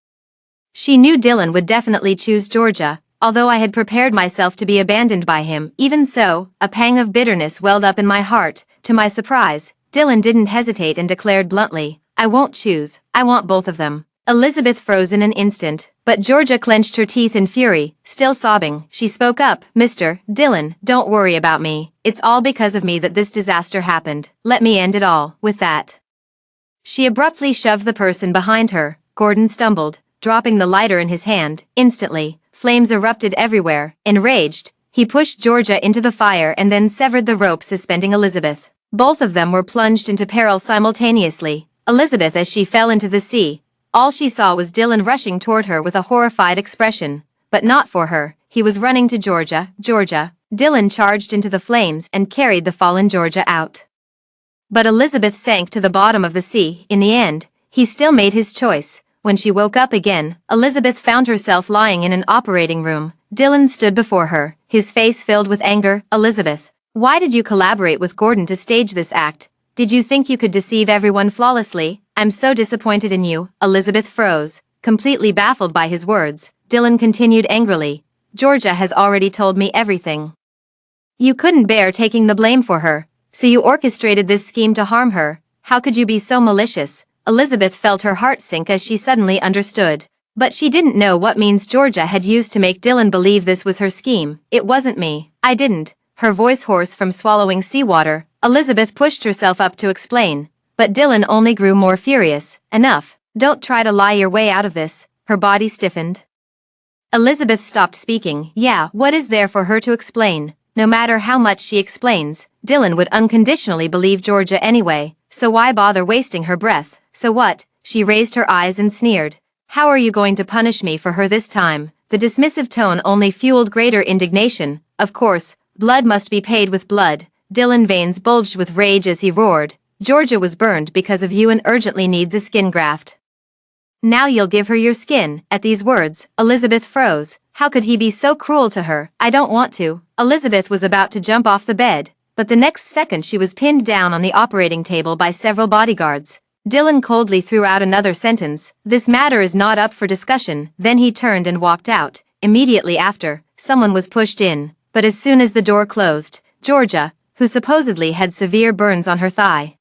She knew Dylan would definitely choose Georgia, although I had prepared myself to be abandoned by him. Even so, a pang of bitterness welled up in my heart. To my surprise, Dylan didn't hesitate and declared bluntly, "I won't choose, I want both of them." Elizabeth froze in an instant. But Georgia clenched her teeth in fury, still sobbing. She spoke up, "Mr. Dillon, don't worry about me. It's all because of me that this disaster happened. Let me end it all." With that, she abruptly shoved the person behind her. Gordon stumbled, dropping the lighter in his hand. Instantly, flames erupted everywhere. Enraged, he pushed Georgia into the fire and then severed the rope suspending Elizabeth. Both of them were plunged into peril simultaneously. Elizabeth, as she fell into the sea, all she saw was Dillon rushing toward her with a horrified expression. But not for her, he was running to Georgia. Dillon charged into the flames and carried the fallen Georgia out. But Elizabeth sank to the bottom of the sea. In the end, he still made his choice. When she woke up again, Elizabeth found herself lying in an operating room. Dillon stood before her, his face filled with anger. "Elizabeth, why did you collaborate with Gordon to stage this act? Did you think you could deceive everyone flawlessly? I'm so disappointed in you." Elizabeth froze, completely baffled by his words. Dillon continued angrily, "Georgia has already told me everything. You couldn't bear taking the blame for her, so you orchestrated this scheme to harm her. How could you be so malicious?" Elizabeth felt her heart sink as she suddenly understood. But she didn't know what means Georgia had used to make Dillon believe this was her scheme. "It wasn't me. I didn't." Her voice hoarse from swallowing seawater, Elizabeth pushed herself up to explain. But Dillon only grew more furious. "Enough. Don't try to lie your way out of this." Her body stiffened. Elizabeth stopped speaking. Yeah, what is there for her to explain? No matter how much she explains, Dillon would unconditionally believe Georgia anyway, so why bother wasting her breath? "So what?" She raised her eyes and sneered. "How are you going to punish me for her this time?" The dismissive tone only fueled greater indignation. "Of course, blood must be paid with blood." Dillon's veins bulged with rage as he roared. "Georgia was burned because of you and urgently needs a skin graft. Now you'll give her your skin." At these words, Elizabeth froze. How could he be so cruel to her? "I don't want to." Elizabeth was about to jump off the bed, but the next second she was pinned down on the operating table by several bodyguards. Dillon coldly threw out another sentence, "This matter is not up for discussion." Then he turned and walked out. Immediately after, someone was pushed in, but as soon as the door closed, Georgia, who supposedly had severe burns on her thigh,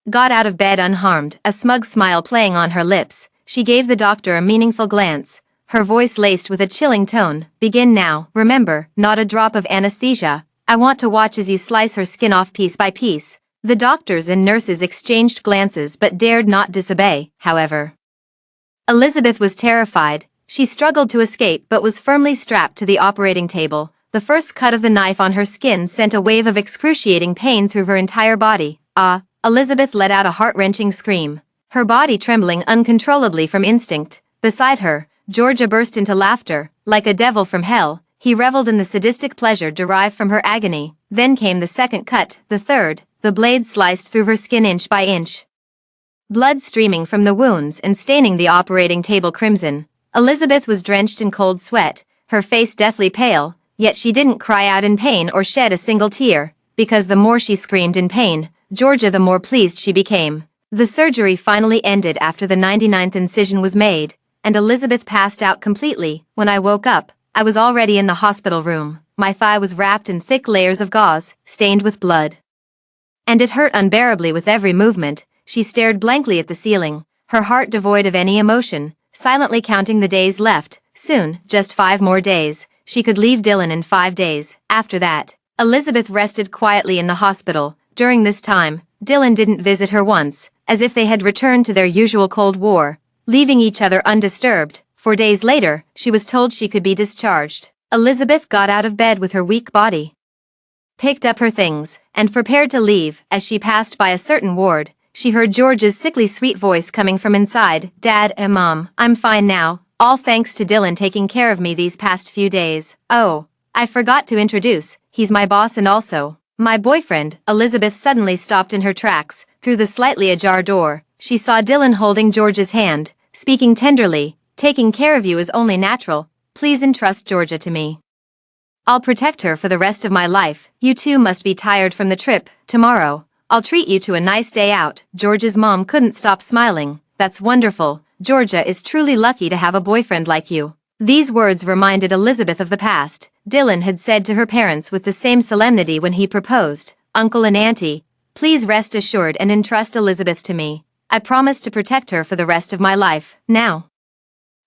got out of bed unharmed, a smug smile playing on her lips. She gave the doctor a meaningful glance, her voice laced with a chilling tone. "Begin now. Remember, not a drop of anesthesia. I want to watch as you slice her skin off piece by piece." The doctors and nurses exchanged glances but dared not disobey. However, Elizabeth was terrified. She struggled to escape but was firmly strapped to the operating table. The first cut of the knife on her skin sent a wave of excruciating pain through her entire body. "Ah!" Elizabeth let out a heart-wrenching scream, her body trembling uncontrollably from instinct. Beside her, Georgia burst into laughter. Like a devil from hell, he reveled in the sadistic pleasure derived from her agony. Then came the second cut, the third. The blade sliced through her skin inch by inch, blood streaming from the wounds and staining the operating table crimson. Elizabeth was drenched in cold sweat, her face deathly pale, yet she didn't cry out in pain or shed a single tear, because the more she screamed in pain, Georgia the more pleased she became. The surgery finally ended after the 99th incision was made, and Elizabeth passed out completely. When I woke up, I was already in the hospital room. My thigh was wrapped in thick layers of gauze, stained with blood. And it hurt unbearably with every movement. She stared blankly at the ceiling, her heart devoid of any emotion, silently counting the days left. Soon, just 5 more days. She could leave Dillon in 5 days. After that, Elizabeth rested quietly in the hospital. During this time, Dillon didn't visit her once, as if they had returned to their usual Cold War, leaving each other undisturbed. 4 days later, she was told she could be discharged. Elizabeth got out of bed with her weak body, picked up her things, and prepared to leave. As she passed by a certain ward, she heard George's sickly sweet voice coming from inside. "Dad and Mom, I'm fine now, all thanks to Dillon taking care of me these past few days. Oh, I forgot to introduce, he's my boss and also my boyfriend." Elizabeth suddenly stopped in her tracks. Through the slightly ajar door, she saw Dillon holding George's hand, speaking tenderly. "Taking care of you is only natural. Please entrust Georgia to me. I'll protect her for the rest of my life. You two must be tired from the trip. Tomorrow, I'll treat you to a nice day out." George's mom couldn't stop smiling. "That's wonderful. Georgia is truly lucky to have a boyfriend like you." These words reminded Elizabeth of the past. Dillon had said to her parents with the same solemnity when he proposed, "Uncle and Auntie, please rest assured and entrust Elizabeth to me. I promise to protect her for the rest of my life." Now,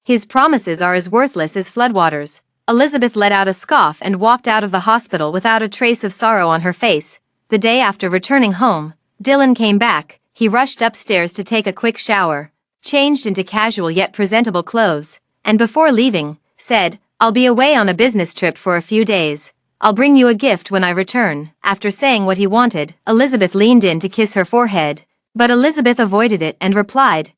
His promises are as worthless as floodwaters. Elizabeth let out a scoff and walked out of the hospital without a trace of sorrow on her face. The day after returning home, Dylan came back. He rushed upstairs to take a quick shower, changed into casual yet presentable clothes, and before leaving, said, "I'll be away on a business trip for a few days. I'll bring you a gift when I return." After saying what he wanted, Elizabeth leaned in to kiss her forehead, but Elizabeth avoided it and replied,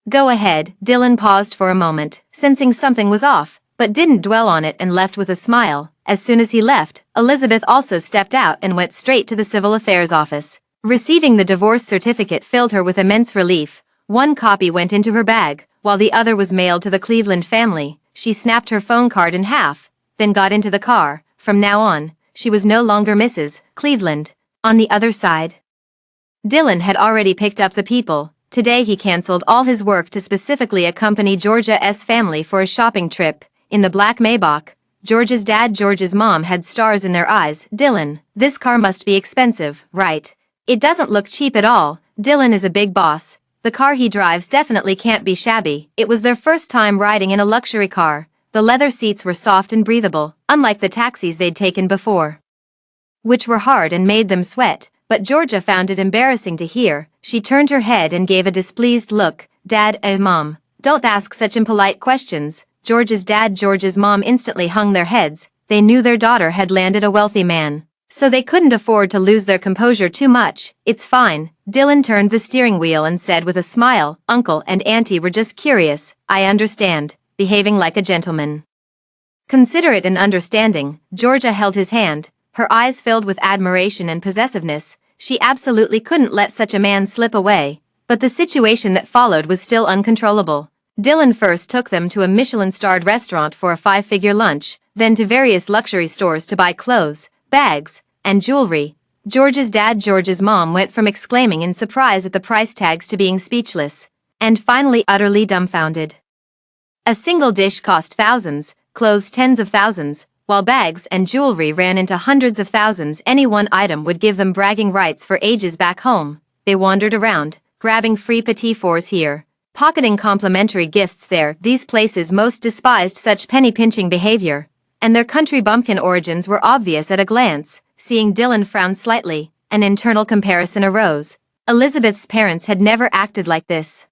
Go ahead." Dylan paused for a moment, sensing something was off, but didn't dwell on it and left with a smile. As soon as he left, Elizabeth also stepped out and went straight to the civil affairs office. Receiving the divorce certificate filled her with immense relief. One copy went into her bag, while the other was mailed to the Cleveland family. She snapped her phone card in half, then got into the car. From now on, she was no longer Mrs. Cleveland. On the other side, Dylan had already picked up the people. Today he cancelled all his work to specifically accompany Georgia's family for a shopping trip. In the black Maybach, George's dad, George's mom had stars in their eyes. "Dylan, this car must be expensive, right? It doesn't look cheap at all." Dylan is a big boss. The car he drives definitely can't be shabby. It was their first time riding in a luxury car. The leather seats were soft and breathable, unlike the taxis they'd taken before, which were hard and made them sweat. But Georgia found it embarrassing to hear. She turned her head and gave a displeased look. "Dad, Mom, don't ask such impolite questions." George's dad, George's mom instantly hung their heads. They knew their daughter had landed a wealthy man, so they couldn't afford to lose their composure too much. "It's fine." Dylan turned the steering wheel and said with a smile, "Uncle and Auntie were just curious. I understand." Behaving like a gentleman, considerate and understanding, Georgia held his hand, her eyes filled with admiration and possessiveness. She absolutely couldn't let such a man slip away, but the situation that followed was still uncontrollable. Dylan first took them to a Michelin-starred restaurant for a 5-figure lunch, then to various luxury stores to buy clothes, bags, and jewelry. George's dad, George's mom went from exclaiming in surprise at the price tags to being speechless, and finally utterly dumbfounded. A single dish cost thousands, clothes tens of thousands, while bags and jewelry ran into hundreds of thousands. Any one item would give them bragging rights for ages back home. They wandered around, grabbing free petit fours here, pocketing complimentary gifts there. These places most despised such penny-pinching behavior, and their country bumpkin origins were obvious at a glance. Seeing Dylan frown slightly, an internal comparison arose. Elizabeth's parents had never acted like this.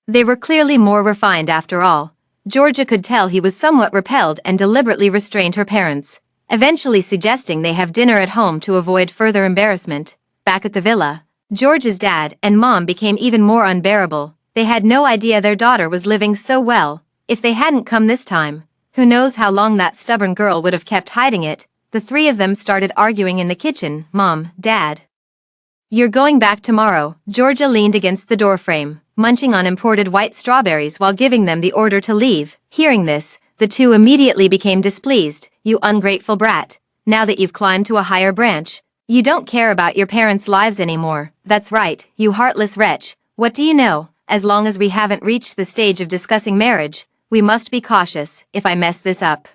They were clearly more refined after all. Georgia could tell he was somewhat repelled and deliberately restrained her parents, eventually suggesting they have dinner at home to avoid further embarrassment. Back at the villa, George's dad and mom became even more unbearable. They had no idea their daughter was living so well. If they hadn't come this time, who knows how long that stubborn girl would have kept hiding it. The three of them started arguing in the kitchen. "Mom, Dad, you're going back tomorrow." Georgia leaned against the doorframe, munching on imported white strawberries while giving them the order to leave. Hearing this, the two immediately became displeased. "You ungrateful brat. Now that you've climbed to a higher branch, you don't care about your parents' lives anymore." "That's right, you heartless wretch. What do you know? As long as we haven't reached the stage of discussing marriage, we must be cautious. If I mess this up,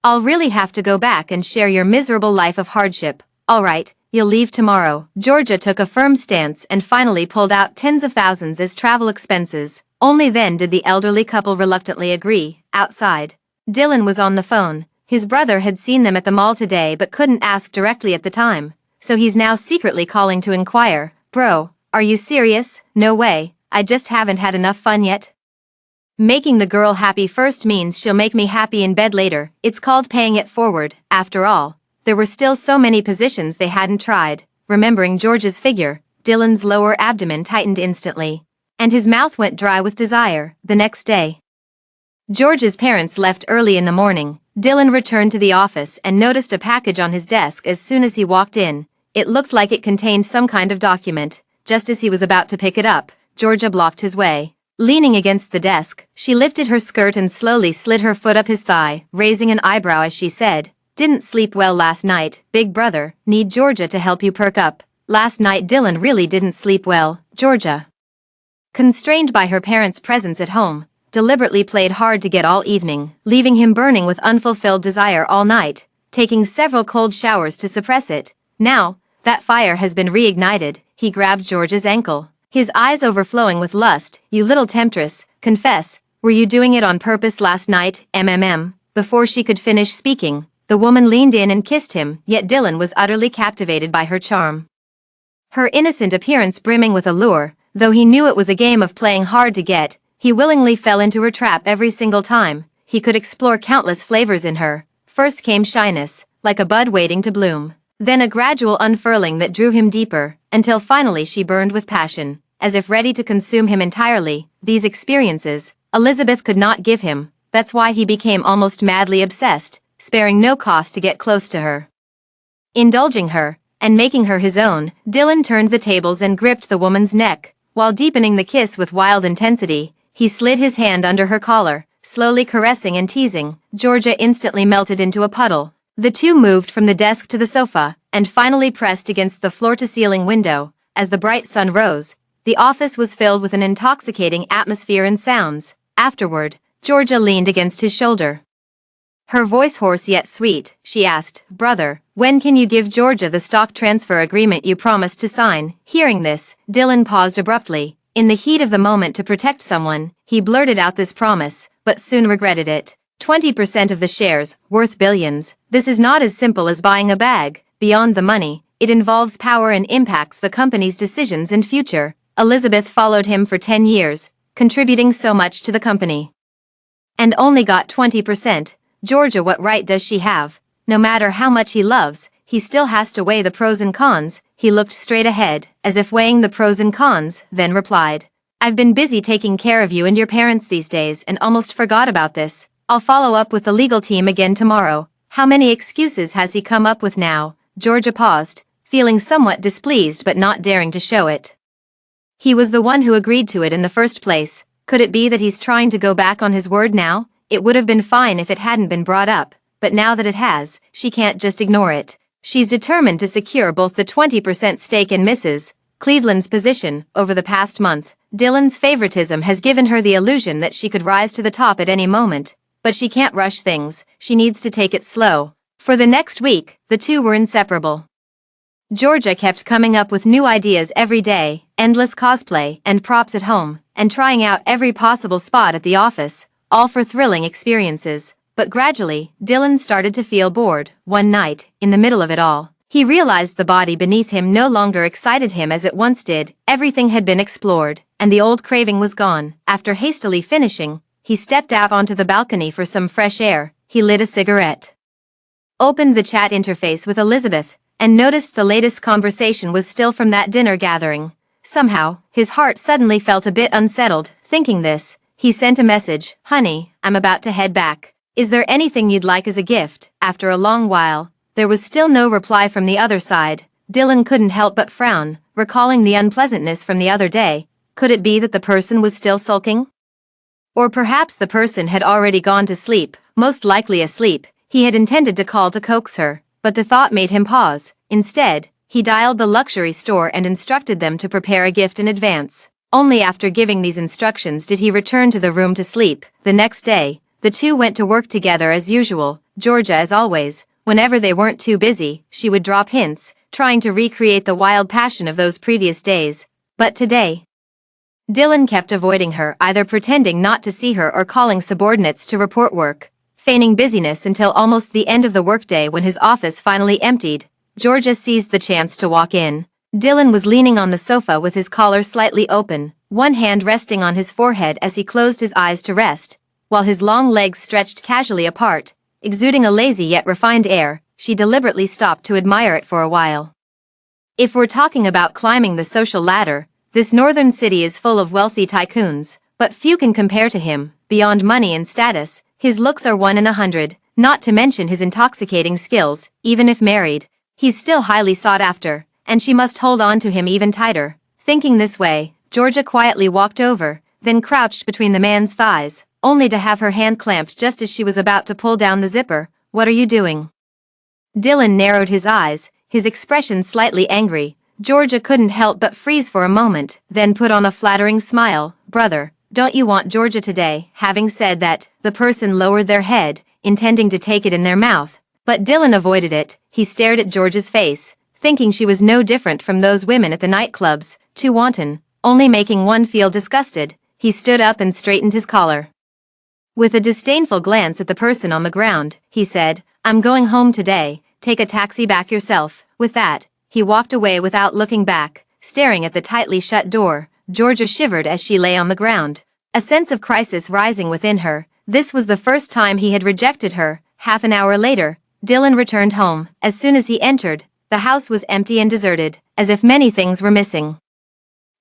I'll really have to go back and share your miserable life of hardship." "All right, you'll leave tomorrow." Georgia took a firm stance and finally pulled out tens of thousands as travel expenses. Only then did the elderly couple reluctantly agree. Outside, Dylan was on the phone. His brother had seen them at the mall today but couldn't ask directly at the time, so he's now secretly calling to inquire. "Bro, are you serious?" "No way, I just haven't had enough fun yet." Making the girl happy first means she'll make me happy in bed later. It's called paying it forward. After all, there were still so many positions they hadn't tried. Remembering George's figure, Dylan's lower abdomen tightened instantly, and his mouth went dry with desire. The next day, George's parents left early in the morning. Dylan returned to the office and noticed a package on his desk as soon as he walked in. It looked like it contained some kind of document. Just as he was about to pick it up, Georgia blocked his way. Leaning against the desk, she lifted her skirt and slowly slid her foot up his thigh, raising an eyebrow as she said, "Didn't sleep well last night, big brother. Need Georgia to help you perk up." Last night Dylan really didn't sleep well. Georgia, constrained by her parents' presence at home, deliberately played hard to get all evening, leaving him burning with unfulfilled desire all night, taking several cold showers to suppress it. Now that fire has been reignited, he grabbed Georgia's ankle, his eyes overflowing with lust. "You little temptress, confess, Were you doing it on purpose last night, MMM? Before she could finish speaking, the woman leaned in and kissed him, yet Dylan was utterly captivated by her charm. Her innocent appearance brimming with allure, though he knew it was a game of playing hard to get, he willingly fell into her trap every single time. He could explore countless flavors in her. First came shyness, like a bud waiting to bloom. Then a gradual unfurling that drew him deeper, until finally she burned with passion, as if ready to consume him entirely. These experiences, Elizabeth could not give him. That's why he became almost madly obsessed, sparing no cost to get close to her. Indulging her, and making her his own, Dylan turned the tables and gripped the woman's neck. While deepening the kiss with wild intensity, he slid his hand under her collar, slowly caressing and teasing. Georgia instantly melted into a puddle. The two moved from the desk to the sofa, and finally pressed against the floor-to-ceiling window. As the bright sun rose, the office was filled with an intoxicating atmosphere and sounds. Afterward, Georgia leaned against his shoulder. Her voice hoarse yet sweet, she asked, "Brother, when can you give Georgia the stock transfer agreement you promised to sign?" Hearing this, Dylan paused abruptly. In the heat of the moment, to protect someone, he blurted out this promise, but soon regretted it. 20% of the shares, worth billions. This is not as simple as buying a bag. Beyond the money, it involves power and impacts the company's decisions and future. Elizabeth followed him for 10 years, contributing so much to the company. And only got 20%. Georgia, what right does she have? No matter how much he loves, he still has to weigh the pros and cons. He looked straight ahead, as if weighing the pros and cons, then replied, "I've been busy taking care of you and your parents these days and almost forgot about this. I'll follow up with the legal team again tomorrow." How many excuses has he come up with now? Georgia paused, feeling somewhat displeased but not daring to show it. He was the one who agreed to it in the first place. Could it be that he's trying to go back on his word now? It would have been fine if it hadn't been brought up, but now that it has, she can't just ignore it. She's determined to secure both the 20% stake in Mrs. Cleveland's position. Over the past month, Dylan's favoritism has given her the illusion that she could rise to the top at any moment. But she can't rush things, she needs to take it slow. For the next week, the two were inseparable. Georgia kept coming up with new ideas every day, endless cosplay and props at home, and trying out every possible spot at the office, all for thrilling experiences. But gradually, Dylan started to feel bored. One night, in the middle of it all, he realized the body beneath him no longer excited him as it once did. Everything had been explored, and the old craving was gone. After hastily finishing, he stepped out onto the balcony for some fresh air. He lit a cigarette, opened the chat interface with Elizabeth, and noticed the latest conversation was still from that dinner gathering. Somehow, his heart suddenly felt a bit unsettled. Thinking this, he sent a message, "Honey, I'm about to head back. Is there anything you'd like as a gift?" After a long while, there was still no reply from the other side. Dylan couldn't help but frown, recalling the unpleasantness from the other day. Could it be that the person was still sulking? Or perhaps the person had already gone to sleep, most likely asleep. He had intended to call to coax her, but the thought made him pause. Instead, he dialed the luxury store and instructed them to prepare a gift in advance. Only after giving these instructions did he return to the room to sleep. The next day, the two went to work together as usual. Georgia, as always, whenever they weren't too busy, she would drop hints, trying to recreate the wild passion of those previous days. But today, Dylan kept avoiding her, either pretending not to see her or calling subordinates to report work, feigning busyness until almost the end of the workday. When his office finally emptied, Georgia seized the chance to walk in. Dylan was leaning on the sofa with his collar slightly open, one hand resting on his forehead as he closed his eyes to rest, while his long legs stretched casually apart, exuding a lazy yet refined air. She deliberately stopped to admire it for a while. If we're talking about climbing the social ladder, this northern city is full of wealthy tycoons, but few can compare to him. Beyond money and status, his looks are 1 in 100, not to mention his intoxicating skills. Even if married, he's still highly sought after, and she must hold on to him even tighter. Thinking this way, Georgia quietly walked over, then crouched between the man's thighs, only to have her hand clamped just as she was about to pull down the zipper. "What are you doing?" Dylan narrowed his eyes, his expression slightly angry. Georgia couldn't help but freeze for a moment, then put on a flattering smile. "Brother, don't you want Georgia today?" Having said that, the person lowered their head, intending to take it in their mouth. But Dylan avoided it. He stared at Georgia's face, thinking she was no different from those women at the nightclubs, too wanton, only making one feel disgusted. He stood up and straightened his collar. With a disdainful glance at the person on the ground, he said, "I'm going home today, take a taxi back yourself." With that, he walked away without looking back, staring at the tightly shut door. Georgia shivered as she lay on the ground, a sense of crisis rising within her. This was the first time he had rejected her. Half an hour later, Dylan returned home. As soon as he entered, the house was empty and deserted, as if many things were missing.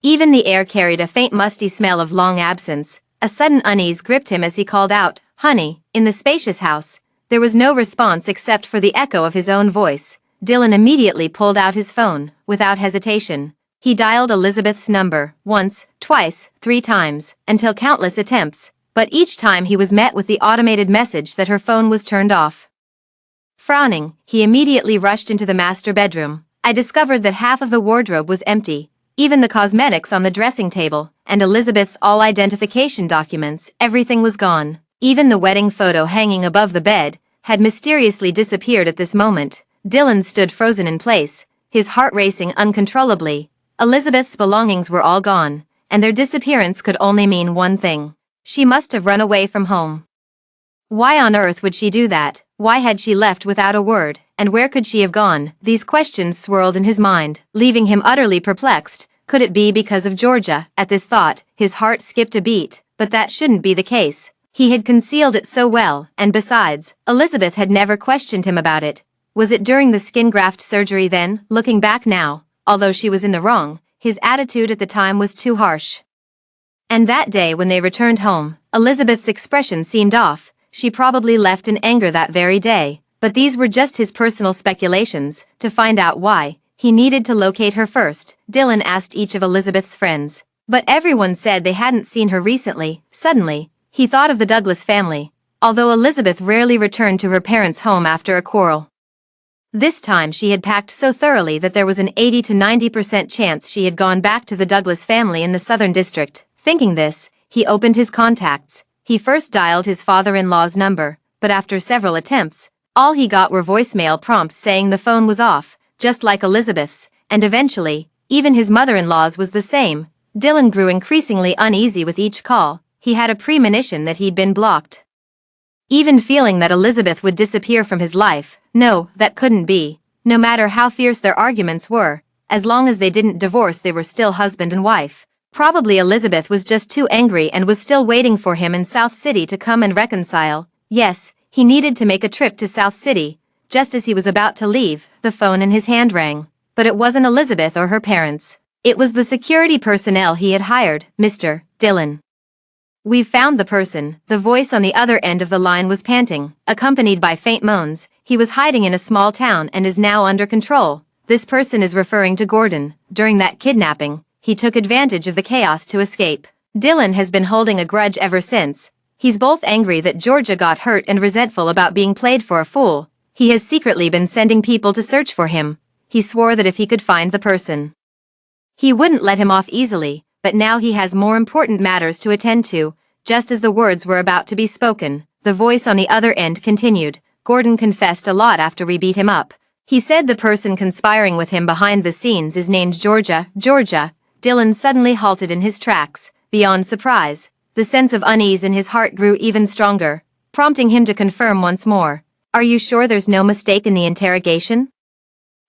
Even the air carried a faint musty smell of long absence. A sudden unease gripped him as he called out, "Honey," in the spacious house. There was no response except for the echo of his own voice. Dylan immediately pulled out his phone, without hesitation. He dialed Elizabeth's number, once, twice, 3 times, until countless attempts, but each time he was met with the automated message that her phone was turned off. Frowning, he immediately rushed into the master bedroom. I discovered that half of the wardrobe was empty, even the cosmetics on the dressing table, and Elizabeth's all identification documents. Everything was gone. Even the wedding photo hanging above the bed had mysteriously disappeared at this moment. Dylan stood frozen in place, his heart racing uncontrollably. Elizabeth's belongings were all gone, and their disappearance could only mean one thing. She must have run away from home. Why on earth would she do that? Why had she left without a word, and where could she have gone? These questions swirled in his mind, leaving him utterly perplexed. Could it be because of Georgia? At this thought, his heart skipped a beat, but that shouldn't be the case. He had concealed it so well, and besides, Elizabeth had never questioned him about it. Was it during the skin graft surgery then? Looking back now, although she was in the wrong, his attitude at the time was too harsh. And that day when they returned home, Elizabeth's expression seemed off. She probably left in anger that very day, but these were just his personal speculations. To find out why, he needed to locate her first. Dylan asked each of Elizabeth's friends, but everyone said they hadn't seen her recently. Suddenly, he thought of the Douglas family, although Elizabeth rarely returned to her parents' home after a quarrel. This time she had packed so thoroughly that there was an 80 to 90% chance she had gone back to the Douglas family in the Southern District. Thinking this, he opened his contacts. He first dialed his father-in-law's number, but after several attempts, all he got were voicemail prompts saying the phone was off, just like Elizabeth's, and eventually, even his mother-in-law's was the same. Dylan grew increasingly uneasy with each call. He had a premonition that he'd been blocked. Even feeling that Elizabeth would disappear from his life, no, that couldn't be. No matter how fierce their arguments were, as long as they didn't divorce they were still husband and wife. Probably Elizabeth was just too angry and was still waiting for him in South City to come and reconcile. Yes, he needed to make a trip to South City. Just as he was about to leave, the phone in his hand rang. But it wasn't Elizabeth or her parents. It was the security personnel he had hired. "Mr. Dylan, we've found the person." The voice on the other end of the line was panting, accompanied by faint moans. "He was hiding in a small town and is now under control. This person is referring to Gordon. During that kidnapping, he took advantage of the chaos to escape. Dylan has been holding a grudge ever since. He's both angry that Georgia got hurt and resentful about being played for a fool. He has secretly been sending people to search for him. He swore that if he could find the person, he wouldn't let him off easily, but now he has more important matters to attend to." Just as the words were about to be spoken, the voice on the other end continued. "Gordon confessed a lot after we beat him up. He said the person conspiring with him behind the scenes is named Georgia." Georgia. Dylan suddenly halted in his tracks. Beyond surprise, the sense of unease in his heart grew even stronger, prompting him to confirm once more. "Are you sure there's no mistake in the interrogation?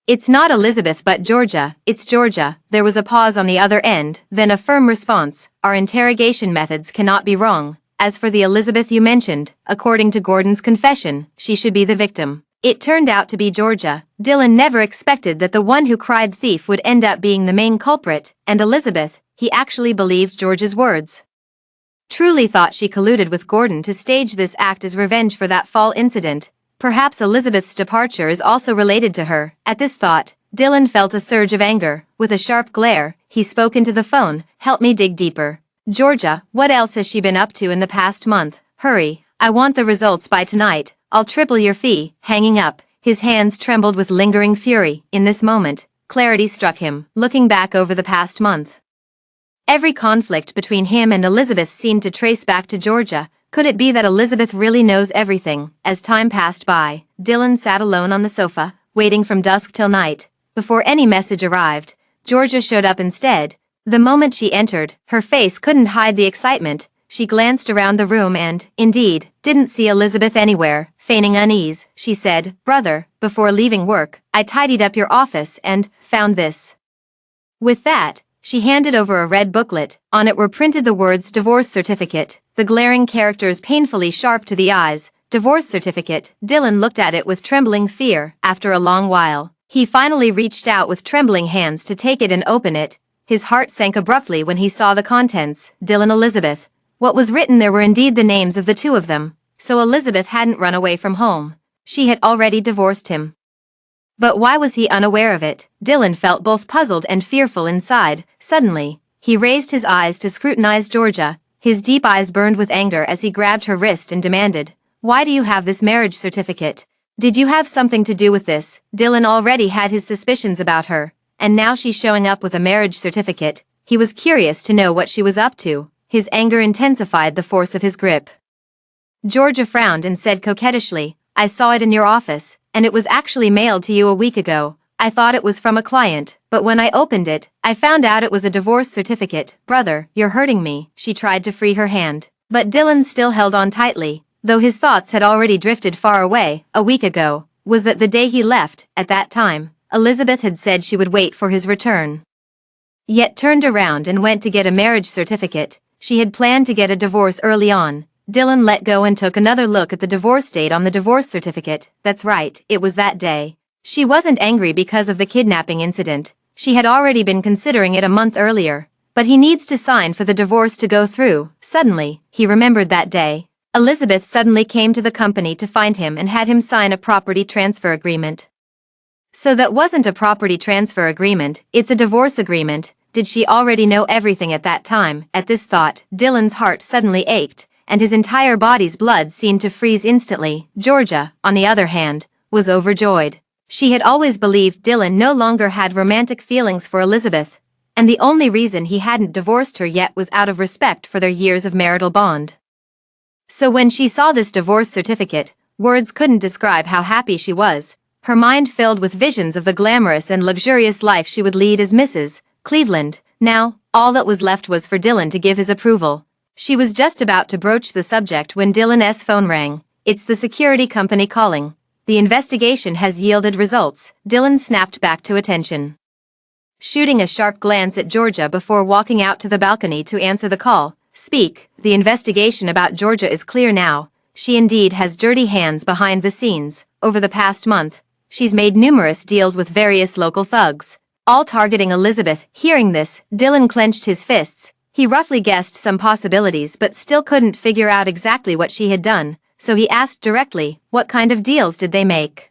It's not Elizabeth but Georgia." "It's Georgia." There was a pause on the other end, then a firm response. "Our interrogation methods cannot be wrong. As for the Elizabeth you mentioned, according to Gordon's confession, she should be the victim. It turned out to be Georgia." Dylan never expected that the one who cried thief would end up being the main culprit, and Elizabeth, he actually believed Georgia's words. Truly thought she colluded with Gordon to stage this act as revenge for that fall incident. Perhaps Elizabeth's departure is also related to her. At this thought, Dylan felt a surge of anger. With a sharp glare, he spoke into the phone. "Help me dig deeper. Georgia, what else has she been up to in the past month? Hurry, I want the results by tonight. I'll triple your fee." Hanging up, his hands trembled with lingering fury. In this moment, clarity struck him, looking back over the past month. Every conflict between him and Elizabeth seemed to trace back to Georgia. Could it be that Elizabeth really knows everything? As time passed by, Dylan sat alone on the sofa, waiting from dusk till night. Before any message arrived, Georgia showed up instead. The moment she entered, her face couldn't hide the excitement. she glanced around the room and, indeed, didn't see Elizabeth anywhere. Feigning unease, she said, "Brother, before leaving work, I tidied up your office and found this." With that, she handed over a red booklet. On it were printed the words "divorce certificate," the glaring characters painfully sharp to the eyes. Divorce certificate. Dylan looked at it with trembling fear. After a long while, he finally reached out with trembling hands to take it and open it. His heart sank abruptly when he saw the contents. Dylan Elizabeth. What was written there were indeed the names of the two of them. So Elizabeth hadn't run away from home. She had already divorced him. But why was he unaware of it? Dylan felt both puzzled and fearful inside. Suddenly, he raised his eyes to scrutinize Georgia. His deep eyes burned with anger as he grabbed her wrist and demanded, "Why do you have this marriage certificate? Did you have something to do with this?" Dylan already had his suspicions about her, and now she's showing up with a marriage certificate. He was curious to know what she was up to. His anger intensified the force of his grip. Georgia frowned and said coquettishly, "I saw it in your office, and it was actually mailed to you a week ago. I thought it was from a client, but when I opened it, I found out it was a divorce certificate." "Brother, you're hurting me." She tried to free her hand, but Dylan still held on tightly, though his thoughts had already drifted far away. A week ago, was that the day he left? At that time, Elizabeth had said she would wait for his return. Yet turned around and went to get a marriage certificate. She had planned to get a divorce early on. Dylan let go and took another look at the divorce date on the divorce certificate. That's right, it was that day. She wasn't angry because of the kidnapping incident. She had already been considering it a month earlier. But he needs to sign for the divorce to go through. Suddenly, he remembered that day. Elizabeth suddenly came to the company to find him and had him sign a property transfer agreement. So that wasn't a property transfer agreement, it's a divorce agreement. Did she already know everything at that time? At this thought, Dylan's heart suddenly ached, and his entire body's blood seemed to freeze instantly. Georgia, on the other hand, was overjoyed. She had always believed Dylan no longer had romantic feelings for Elizabeth, and the only reason he hadn't divorced her yet was out of respect for their years of marital bond. So when she saw this divorce certificate, words couldn't describe how happy she was. Her mind filled with visions of the glamorous and luxurious life she would lead as Mrs. Cleveland. Now, all that was left was for Dylan to give his approval. She was just about to broach the subject when Dylan's phone rang. "It's the security company calling. The investigation has yielded results." Dylan snapped back to attention, shooting a sharp glance at Georgia before walking out to the balcony to answer the call. "Speak. The investigation about Georgia is clear now. She indeed has dirty hands behind the scenes. Over the past month, she's made numerous deals with various local thugs, all targeting Elizabeth." Hearing this, Dylan clenched his fists. He roughly guessed some possibilities but still couldn't figure out exactly what she had done, so he asked directly, "What kind of deals did they make?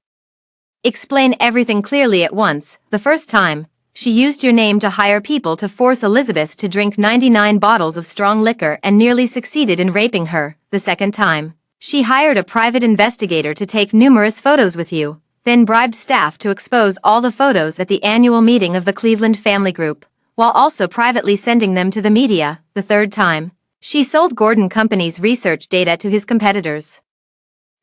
Explain everything clearly at once." "The first time, she used your name to hire people to force Elizabeth to drink 99 bottles of strong liquor and nearly succeeded in raping her. The second time, she hired a private investigator to take numerous photos with you, then bribed staff to expose all the photos at the annual meeting of the Cleveland family group, while also privately sending them to the media. The third time, she sold Gordon Company's research data to his competitors,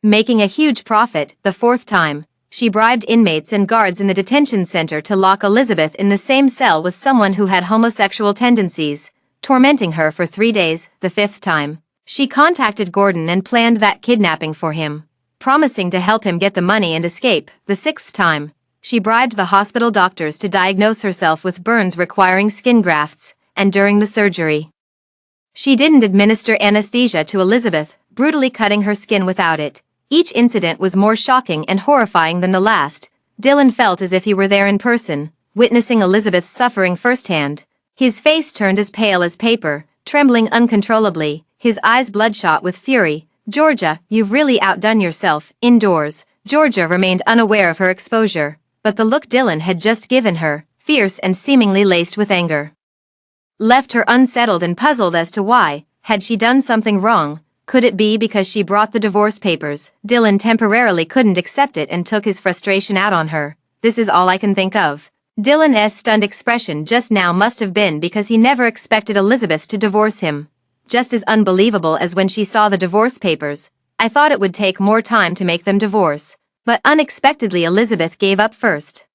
making a huge profit. The fourth time, she bribed inmates and guards in the detention center to lock Elizabeth in the same cell with someone who had homosexual tendencies, tormenting her for 3 days. The fifth time, she contacted Gordon and planned that kidnapping for him, promising to help him get the money and escape. The sixth time, she bribed the hospital doctors to diagnose herself with burns requiring skin grafts, and during the surgery, she didn't administer anesthesia to Elizabeth, brutally cutting her skin without it. Each incident was more shocking and horrifying than the last. Dylan felt as if he were there in person, witnessing Elizabeth's suffering firsthand. His face turned as pale as paper, trembling uncontrollably, his eyes bloodshot with fury. "Georgia, you've really outdone yourself." Indoors, Georgia remained unaware of her exposure, but the look Dylan had just given her, fierce and seemingly laced with anger, left her unsettled and puzzled as to why. Had she done something wrong? Could it be because she brought the divorce papers? Dylan temporarily couldn't accept it and took his frustration out on her. "This is all I can think of." Dylan's stunned expression just now must have been because he never expected Elizabeth to divorce him. Just as unbelievable as when she saw the divorce papers. "I thought it would take more time to make them divorce. But unexpectedly Elizabeth gave up first.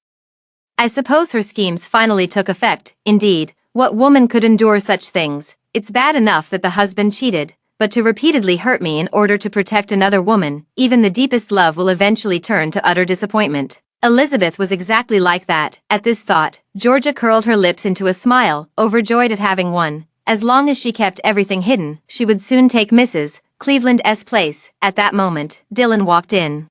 I suppose her schemes finally took effect." Indeed, what woman could endure such things? It's bad enough that the husband cheated, but to repeatedly hurt me in order to protect another woman, even the deepest love will eventually turn to utter disappointment. Elizabeth was exactly like that. At this thought, Georgia curled her lips into a smile, overjoyed at having won. As long as she kept everything hidden, she would soon take Mrs. Cleveland's place. At that moment, Dylan walked in.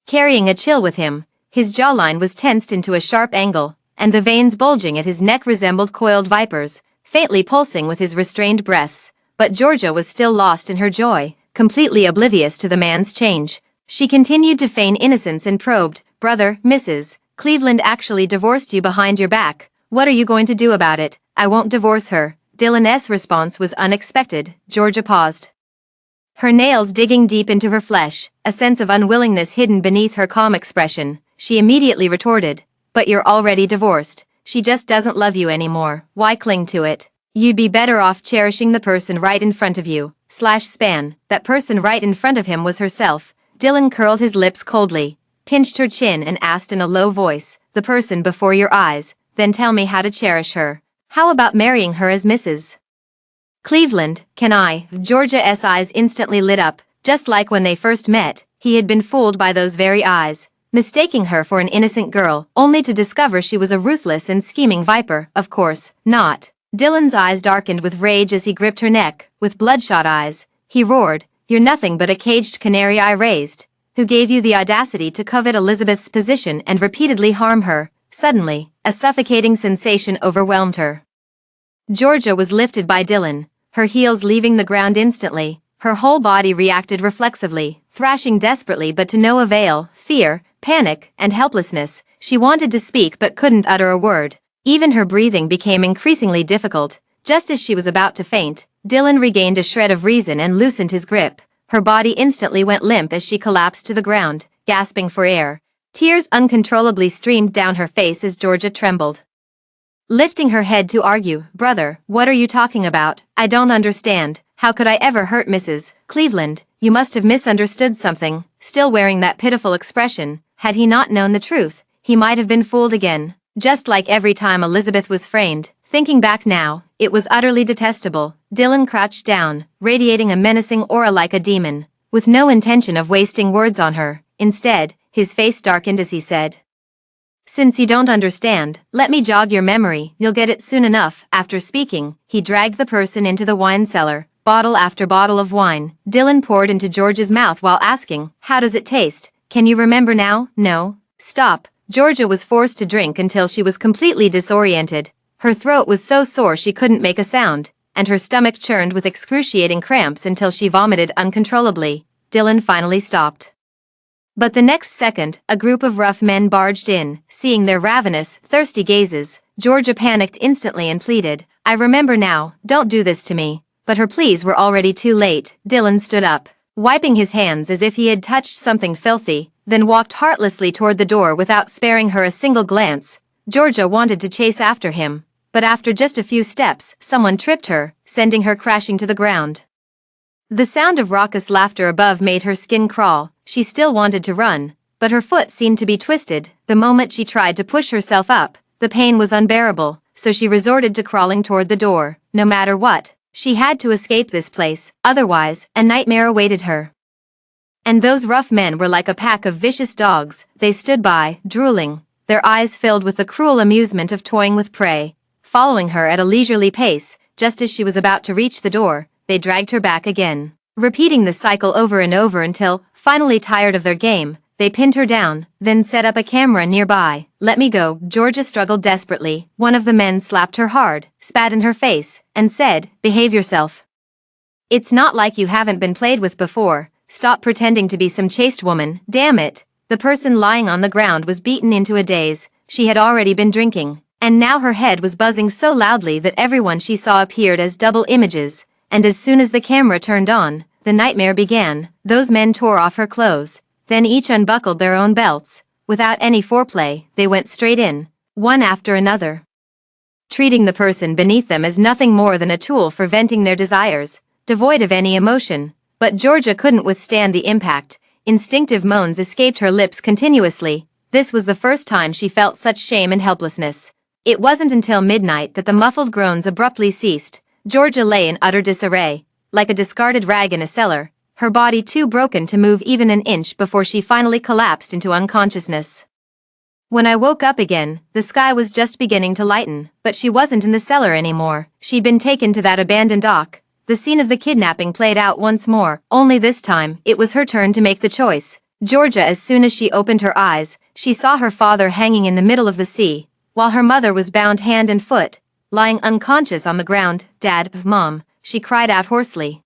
Carrying a chill with him, his jawline was tensed into a sharp angle, and the veins bulging at his neck resembled coiled vipers, faintly pulsing with his restrained breaths. But Georgia was still lost in her joy, completely oblivious to the man's change. She continued to feign innocence and probed, "Brother, Mrs. Cleveland actually divorced you behind your back. What are you going to do about it?" "I won't divorce her." Dylan's response was unexpected. Georgia paused, her nails digging deep into her flesh, a sense of unwillingness hidden beneath her calm expression. She immediately retorted, "But you're already divorced. She just doesn't love you anymore. Why cling to it? You'd be better off cherishing the person right in front of you." Span. That person right in front of him was herself. Dylan curled his lips coldly, pinched her chin and asked in a low voice, "The person before your eyes, then tell me how to cherish her. How about marrying her as Mrs. Cleveland? Can I?" Georgia's eyes instantly lit up, just like when they first met. He had been fooled by those very eyes, mistaking her for an innocent girl, only to discover she was a ruthless and scheming viper. Of course not. Dylan's eyes darkened with rage as he gripped her neck. With bloodshot eyes, he roared, "You're nothing but a caged canary I raised. Who gave you the audacity to covet Elizabeth's position and repeatedly harm her?" Suddenly, a suffocating sensation overwhelmed her. Georgia was lifted by Dylan, her heels leaving the ground instantly. Her whole body reacted reflexively, thrashing desperately but to no avail. Fear, panic, and helplessness. She wanted to speak but couldn't utter a word. Even her breathing became increasingly difficult. Just as she was about to faint, Dylan regained a shred of reason and loosened his grip. Her body instantly went limp as she collapsed to the ground, gasping for air. Tears uncontrollably streamed down her face as Georgia trembled, lifting her head to argue, "Brother, what are you talking about? I don't understand. How could I ever hurt Mrs. Cleveland? You must have misunderstood something." Still wearing that pitiful expression, had he not known the truth, he might have been fooled again. Just like every time Elizabeth was framed. Thinking back now, it was utterly detestable. Dylan crouched down, radiating a menacing aura like a demon, with no intention of wasting words on her. Instead, his face darkened as he said, "Since you don't understand, let me jog your memory. You'll get it soon enough." After speaking, he dragged the person into the wine cellar. Bottle after bottle of wine, Dylan poured into Georgia's mouth while asking, "How does it taste? Can you remember now?" "No." "Stop." Georgia was forced to drink until she was completely disoriented. Her throat was so sore she couldn't make a sound, and her stomach churned with excruciating cramps until she vomited uncontrollably. Dylan finally stopped. But the next second, a group of rough men barged in. Seeing their ravenous, thirsty gazes, Georgia panicked instantly and pleaded, "I remember now, don't do this to me." But her pleas were already too late. Dylan stood up, wiping his hands as if he had touched something filthy, then walked heartlessly toward the door without sparing her a single glance. Georgia wanted to chase after him, but after just a few steps, someone tripped her, sending her crashing to the ground. The sound of raucous laughter above made her skin crawl. She still wanted to run, but her foot seemed to be twisted. The moment she tried to push herself up, the pain was unbearable, so she resorted to crawling toward the door. No matter what, she had to escape this place, otherwise, a nightmare awaited her. And those rough men were like a pack of vicious dogs. They stood by, drooling, their eyes filled with the cruel amusement of toying with prey. Following her at a leisurely pace, just as she was about to reach the door, they dragged her back again. Repeating the cycle over and over until, finally tired of their game, they pinned her down, then set up a camera nearby. "Let me go." Georgia struggled desperately. One of the men slapped her hard, spat in her face, and said, "Behave yourself. It's not like you haven't been played with before. Stop pretending to be some chaste woman, damn it." The person lying on the ground was beaten into a daze. She had already been drinking, and now her head was buzzing so loudly that everyone she saw appeared as double images. And as soon as the camera turned on, the nightmare began. Those men tore off her clothes, then each unbuckled their own belts. Without any foreplay, they went straight in, one after another, treating the person beneath them as nothing more than a tool for venting their desires, devoid of any emotion. But Georgia couldn't withstand the impact. Instinctive moans escaped her lips continuously. This was the first time she felt such shame and helplessness. It wasn't until midnight that the muffled groans abruptly ceased. Georgia lay in utter disarray, like a discarded rag in a cellar, her body too broken to move even an inch before she finally collapsed into unconsciousness. When I woke up again, the sky was just beginning to lighten, but she wasn't in the cellar anymore. She'd been taken to that abandoned dock. The scene of the kidnapping played out once more, only this time, it was her turn to make the choice. Georgia, as soon as she opened her eyes, she saw her father hanging in the middle of the sea, while her mother was bound hand and foot, lying unconscious on the ground. "Dad, Mom," she cried out hoarsely.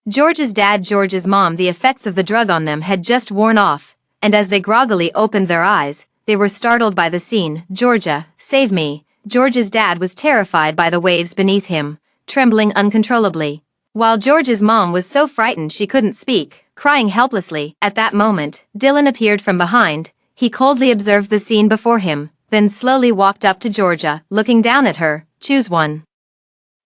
George's dad, George's mom, the effects of the drug on them had just worn off, and as they groggily opened their eyes, they were startled by the scene. "Georgia, save me." George's dad was terrified by the waves beneath him, trembling uncontrollably, while George's mom was so frightened she couldn't speak, crying helplessly. At that moment, Dylan appeared from behind. He coldly observed the scene before him, then slowly walked up to Georgia, looking down at her. "Choose one.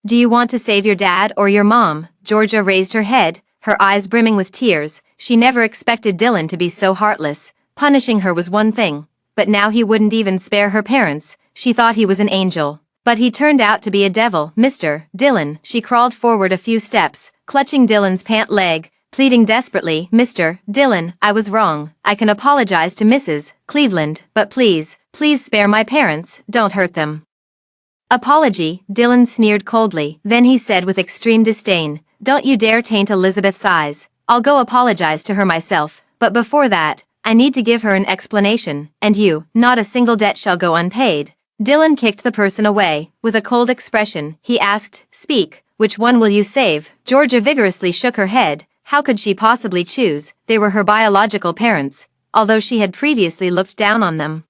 Do you want to save your dad or your mom?" Georgia raised her head, her eyes brimming with tears. She never expected Dylan to be so heartless. Punishing her was one thing, but now he wouldn't even spare her parents. She thought he was an angel, but he turned out to be a devil. "Mr. Dylan," she crawled forward a few steps, clutching Dylan's pant leg, pleading desperately. "Mr. Dylan, I was wrong. I can apologize to Mrs. Cleveland, but please, please spare my parents, don't hurt them." "Apology," Dylan sneered coldly. Then he said with extreme disdain, "Don't you dare taint Elizabeth's eyes. I'll go apologize to her myself, but before that, I need to give her an explanation, and you, not a single debt shall go unpaid." Dylan kicked the person away. With a cold expression, he asked, "Speak, which one will you save?" Georgia vigorously shook her head. How could she possibly choose? They were her biological parents, although she had previously looked down on them.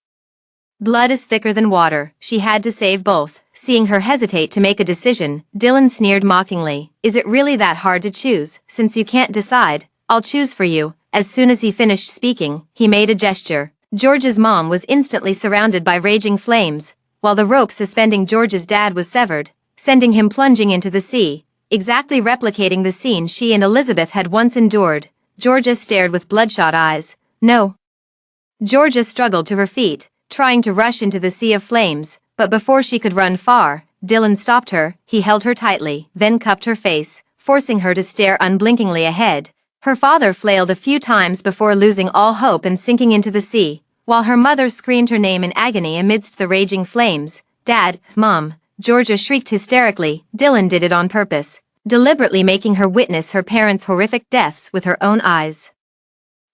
Blood is thicker than water. She had to save both. Seeing her hesitate to make a decision, Dylan sneered mockingly. "Is it really that hard to choose? Since you can't decide, I'll choose for you." As soon as he finished speaking, he made a gesture. George's mom was instantly surrounded by raging flames, while the rope suspending George's dad was severed, sending him plunging into the sea, exactly replicating the scene she and Elizabeth had once endured. Georgia stared with bloodshot eyes. "No." Georgia struggled to her feet, trying to rush into the sea of flames, but before she could run far, Dylan stopped her. He held her tightly, then cupped her face, forcing her to stare unblinkingly ahead. Her father flailed a few times before losing all hope and sinking into the sea, while her mother screamed her name in agony amidst the raging flames. "Dad, Mom," Georgia shrieked hysterically. Dylan did it on purpose, deliberately making her witness her parents' horrific deaths with her own eyes.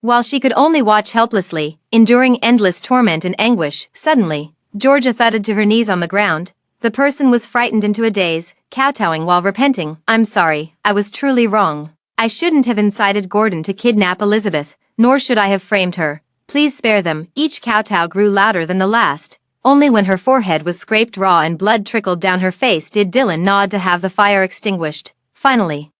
While she could only watch helplessly, enduring endless torment and anguish, suddenly, Georgia thudded to her knees on the ground. The person was frightened into a daze, kowtowing while repenting. "I'm sorry, I was truly wrong. I shouldn't have incited Gordon to kidnap Elizabeth, nor should I have framed her. Please spare them." Each kowtow grew louder than the last. Only when her forehead was scraped raw and blood trickled down her face did Dylan nod to have the fire extinguished. Finally,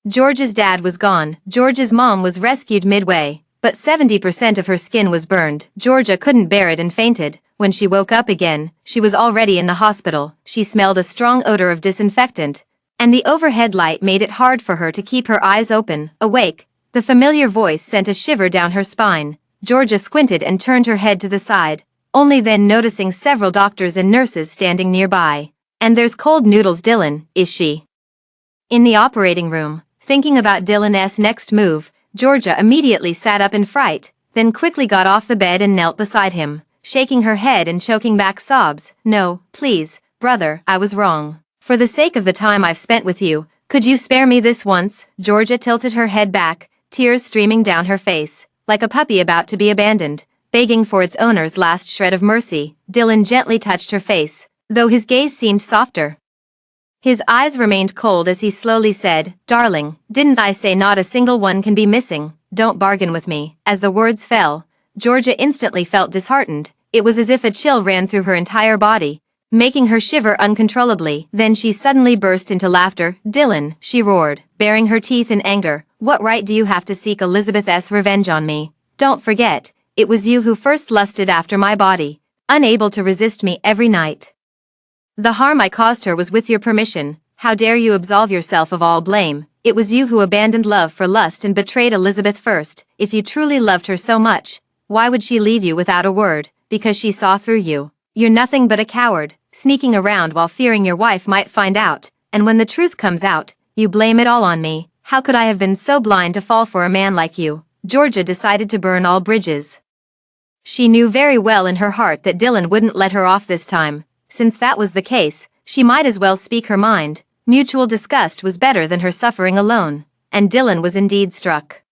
George's dad was gone. George's mom was rescued midway, but 70% of her skin was burned. Georgia couldn't bear it and fainted. When she woke up again, she was already in the hospital. She smelled a strong odor of disinfectant, and the overhead light made it hard for her to keep her eyes open. Awake, the familiar voice sent a shiver down her spine. Georgia squinted and turned her head to the side, only then noticing several doctors and nurses standing nearby. "And there's cold noodles." "Dylan, is she in the operating room?" Thinking about Dylan's next move, Georgia immediately sat up in fright, then quickly got off the bed and knelt beside him, shaking her head and choking back sobs. "No, please, brother, I was wrong. For the sake of the time I've spent with you, could you spare me this once?" Georgia tilted her head back, tears streaming down her face, like a puppy about to be abandoned, begging for its owner's last shred of mercy. Dylan gently touched her face, though his gaze seemed softer. His eyes remained cold as he slowly said, "Darling, didn't I say not a single one can be missing? Don't bargain with me." As the words fell, Georgia instantly felt disheartened. It was as if a chill ran through her entire body, making her shiver uncontrollably. Then she suddenly burst into laughter. "Dylan," she roared, baring her teeth in anger, "what right do you have to seek Elizabeth's revenge on me? Don't forget, it was you who first lusted after my body, unable to resist me every night. The harm I caused her was with your permission. How dare you absolve yourself of all blame? It was you who abandoned love for lust and betrayed Elizabeth first. If you truly loved her so much, why would she leave you without a word? Because she saw through you. You're nothing but a coward, sneaking around while fearing your wife might find out, and when the truth comes out, you blame it all on me. How could I have been so blind to fall for a man like you? Georgia decided to burn all bridges. She knew very well in her heart that Dylan wouldn't let her off this time. Since that was the case, she might as well speak her mind. Mutual disgust was better than her suffering alone, and Dylan was indeed struck.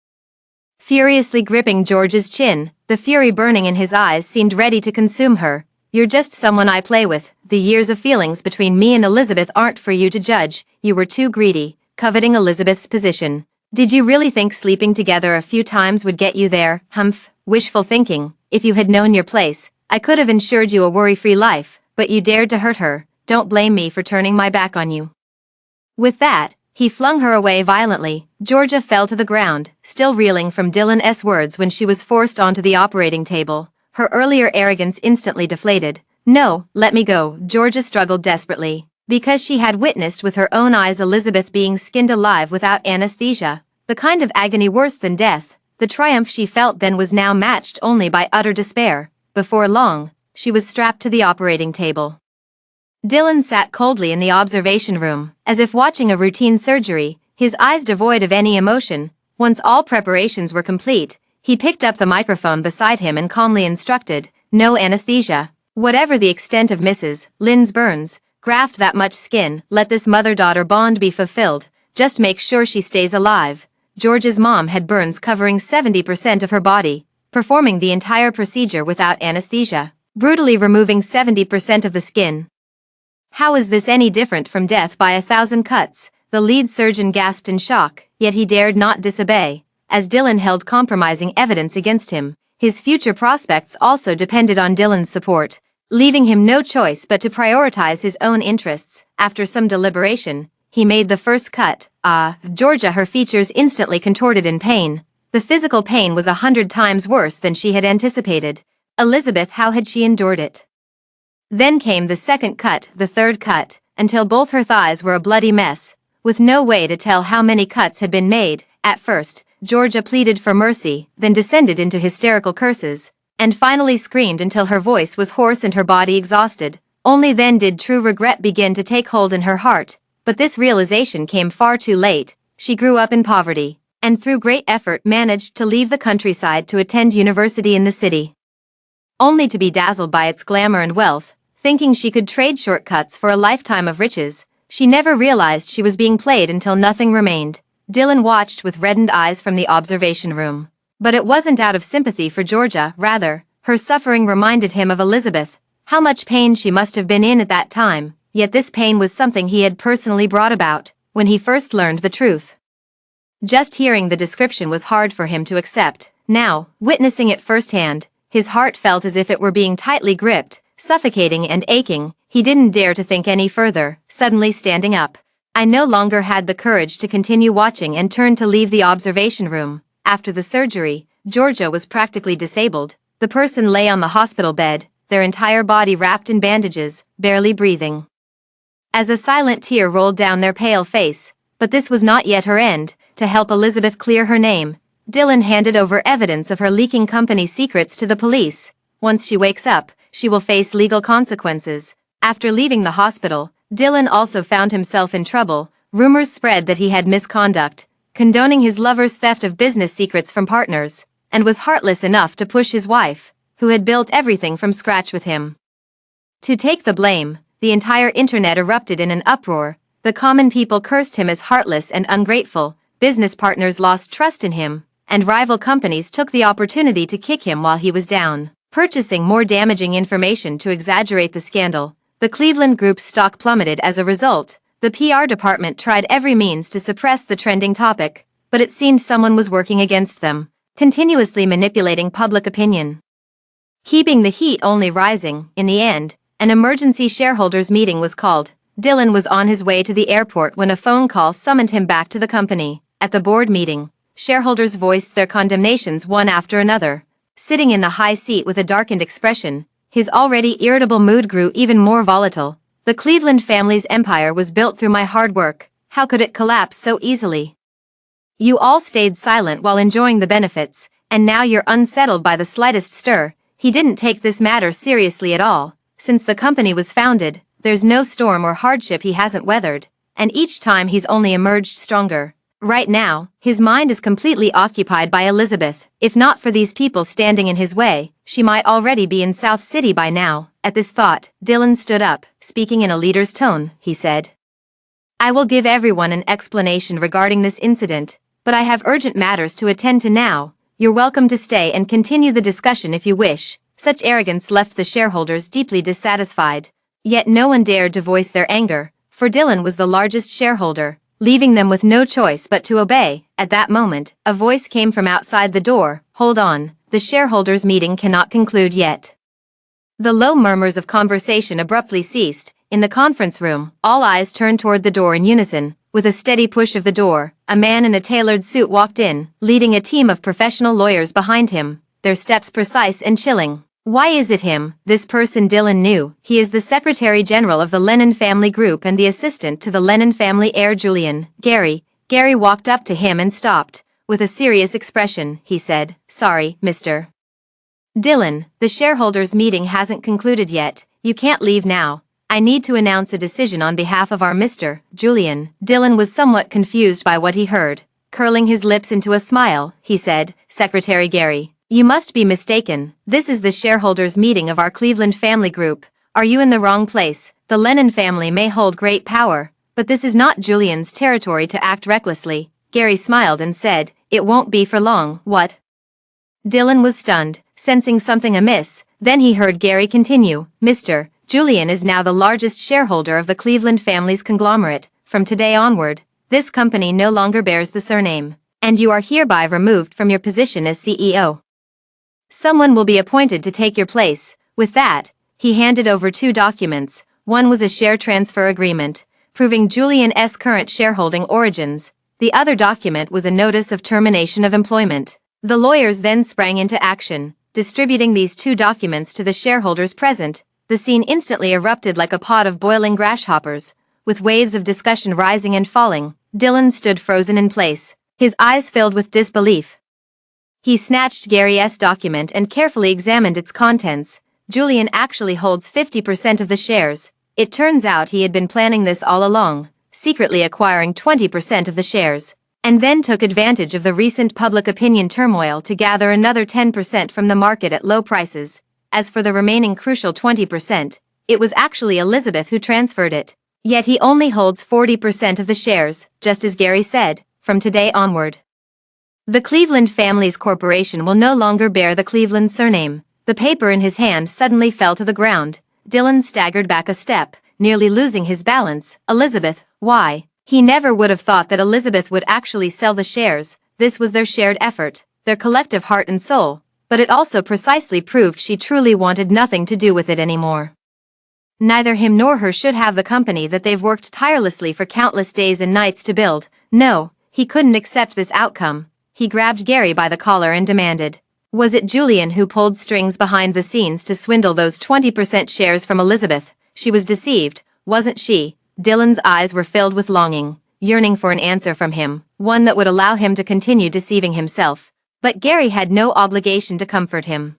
Furiously gripping George's chin, the fury burning in his eyes seemed ready to consume her. You're just someone I play with. The years of feelings between me and Elizabeth aren't for you to judge. You were too greedy, coveting Elizabeth's position. Did you really think sleeping together a few times would get you there? Humph, wishful thinking. If you had known your place, I could have ensured you a worry-free life, but you dared to hurt her. Don't blame me for turning my back on you. With that, he flung her away violently. Georgia fell to the ground, still reeling from Dylan's words when she was forced onto the operating table, her earlier arrogance instantly deflated. No, let me go, Georgia struggled desperately, because she had witnessed with her own eyes Elizabeth being skinned alive without anesthesia, the kind of agony worse than death. The triumph she felt then was now matched only by utter despair. Before long, she was strapped to the operating table. Dylan sat coldly in the observation room, as if watching a routine surgery, his eyes devoid of any emotion. Once all preparations were complete, he picked up the microphone beside him and calmly instructed, "No anesthesia. Whatever the extent of Mrs. Lynn's burns, graft that much skin, let this mother-daughter bond be fulfilled, just make sure she stays alive." George's mom had burns covering 70% of her body, performing the entire procedure without anesthesia, brutally removing 70% of the skin. How is this any different from death by 1,000 cuts? The lead surgeon gasped in shock, yet he dared not disobey, as Dylan held compromising evidence against him. His future prospects also depended on Dylan's support, leaving him no choice but to prioritize his own interests. After some deliberation, he made the first cut. Georgia, her features instantly contorted in pain. The physical pain was 100 times worse than she had anticipated. Elizabeth, how had she endured it? Then came the second cut, the third cut, until both her thighs were a bloody mess, with no way to tell how many cuts had been made. At first, Georgia pleaded for mercy, then descended into hysterical curses, and finally screamed until her voice was hoarse and her body exhausted. Only then did true regret begin to take hold in her heart. But this realization came far too late. She grew up in poverty, and through great effort managed to leave the countryside to attend university in the city, only to be dazzled by its glamour and wealth. Thinking she could trade shortcuts for a lifetime of riches, she never realized she was being played until nothing remained. Dylan watched with reddened eyes from the observation room. But it wasn't out of sympathy for Georgia, rather, her suffering reminded him of Elizabeth, how much pain she must have been in at that time. Yet this pain was something he had personally brought about, when he first learned the truth. Just hearing the description was hard for him to accept. Now, witnessing it firsthand, his heart felt as if it were being tightly gripped, suffocating and aching. He didn't dare to think any further, suddenly standing up. I no longer had the courage to continue watching and turned to leave the observation room. After the surgery, Georgia was practically disabled. The person lay on the hospital bed, their entire body wrapped in bandages, barely breathing. As a silent tear rolled down their pale face, but this was not yet her end. To help Elizabeth clear her name, Dylan handed over evidence of her leaking company secrets to the police. Once she wakes up, she will face legal consequences. After leaving the hospital, Dylan also found himself in trouble. Rumors spread that he had misconduct, condoning his lover's theft of business secrets from partners, and was heartless enough to push his wife, who had built everything from scratch with him, to take the blame. The entire internet erupted in an uproar. The common people cursed him as heartless and ungrateful. Business partners lost trust in him, and rival companies took the opportunity to kick him while he was down, purchasing more damaging information to exaggerate the scandal. The Cleveland Group's stock plummeted as a result. The PR department tried every means to suppress the trending topic, but it seemed someone was working against them, continuously manipulating public opinion, keeping the heat only rising. In the end, an emergency shareholders meeting was called. Dylan was on his way to the airport when a phone call summoned him back to the company. At the board meeting, shareholders voiced their condemnations one after another. Sitting in the high seat with a darkened expression, his already irritable mood grew even more volatile. The Cleveland family's empire was built through my hard work. How could it collapse so easily? You all stayed silent while enjoying the benefits, and now you're unsettled by the slightest stir. He didn't take this matter seriously at all. Since the company was founded, there's no storm or hardship he hasn't weathered. and each time he's only emerged stronger. Right now, his mind is completely occupied by Elizabeth. If not for these people standing in his way, she might already be in South City by now. At this thought, Dylan stood up, speaking in a leader's tone. He said, "I will give everyone an explanation regarding this incident, but I have urgent matters to attend to now. You're welcome to stay and continue the discussion if you wish." Such arrogance left the shareholders deeply dissatisfied. Yet no one dared to voice their anger, for Dylan was the largest shareholder, leaving them with no choice but to obey. At that moment, a voice came from outside the door. "Hold on, the shareholders' meeting cannot conclude yet." The low murmurs of conversation abruptly ceased. In the conference room, all eyes turned toward the door in unison. With a steady push of the door, a man in a tailored suit walked in, leading a team of professional lawyers behind him, their steps precise and chilling. Why is it him? This person Dylan knew. He is the Secretary General of the Lennon family group and the assistant to the Lennon family heir Julian. Gary. Gary walked up to him and stopped. With a serious expression, he said, "Sorry, Mr. Dylan, the shareholders' meeting hasn't concluded yet. You can't leave now. I need to announce a decision on behalf of our Mr. Julian." Dylan was somewhat confused by what he heard. Curling his lips into a smile, he said, "Secretary Gary, you must be mistaken. This is the shareholders' meeting of our Cleveland family group. Are you in the wrong place? The Lennon family may hold great power, but this is not Julian's territory to act recklessly." Gary smiled and said, "It won't be for long." "What?" Dylan was stunned, sensing something amiss. Then he heard Gary continue, "Mr. Julian is now the largest shareholder of the Cleveland family's conglomerate. From today onward, this company no longer bears the surname, and you are hereby removed from your position as CEO. Someone will be appointed to take your place." With that, he handed over two documents. One was a share transfer agreement, proving Julian's current shareholding origins. The other document was a notice of termination of employment. The lawyers then sprang into action, distributing these two documents to the shareholders present. The scene instantly erupted like a pot of boiling grasshoppers, with waves of discussion rising and falling. Dylan stood frozen in place, his eyes filled with disbelief. He snatched Gary's document and carefully examined its contents. Julian actually holds 50% of the shares. It turns out he had been planning this all along, secretly acquiring 20% of the shares, and then took advantage of the recent public opinion turmoil to gather another 10% from the market at low prices. As for the remaining crucial 20%, it was actually Elizabeth who transferred it. Yet he only holds 40% of the shares, just as Gary said. From today onward, the Cleveland family's corporation will no longer bear the Cleveland surname. The paper in his hand suddenly fell to the ground. Dylan staggered back a step, nearly losing his balance. Elizabeth, why? He never would have thought that Elizabeth would actually sell the shares. This was their shared effort, their collective heart and soul, but it also precisely proved she truly wanted nothing to do with it anymore. Neither him nor her should have the company that they've worked tirelessly for countless days and nights to build. No, he couldn't accept this outcome. He grabbed Gary by the collar and demanded, was it Julian who pulled strings behind the scenes to swindle those 20% shares from Elizabeth? She was deceived, wasn't she? Dylan's eyes were filled with longing, yearning for an answer from him, one that would allow him to continue deceiving himself. But Gary had no obligation to comfort him.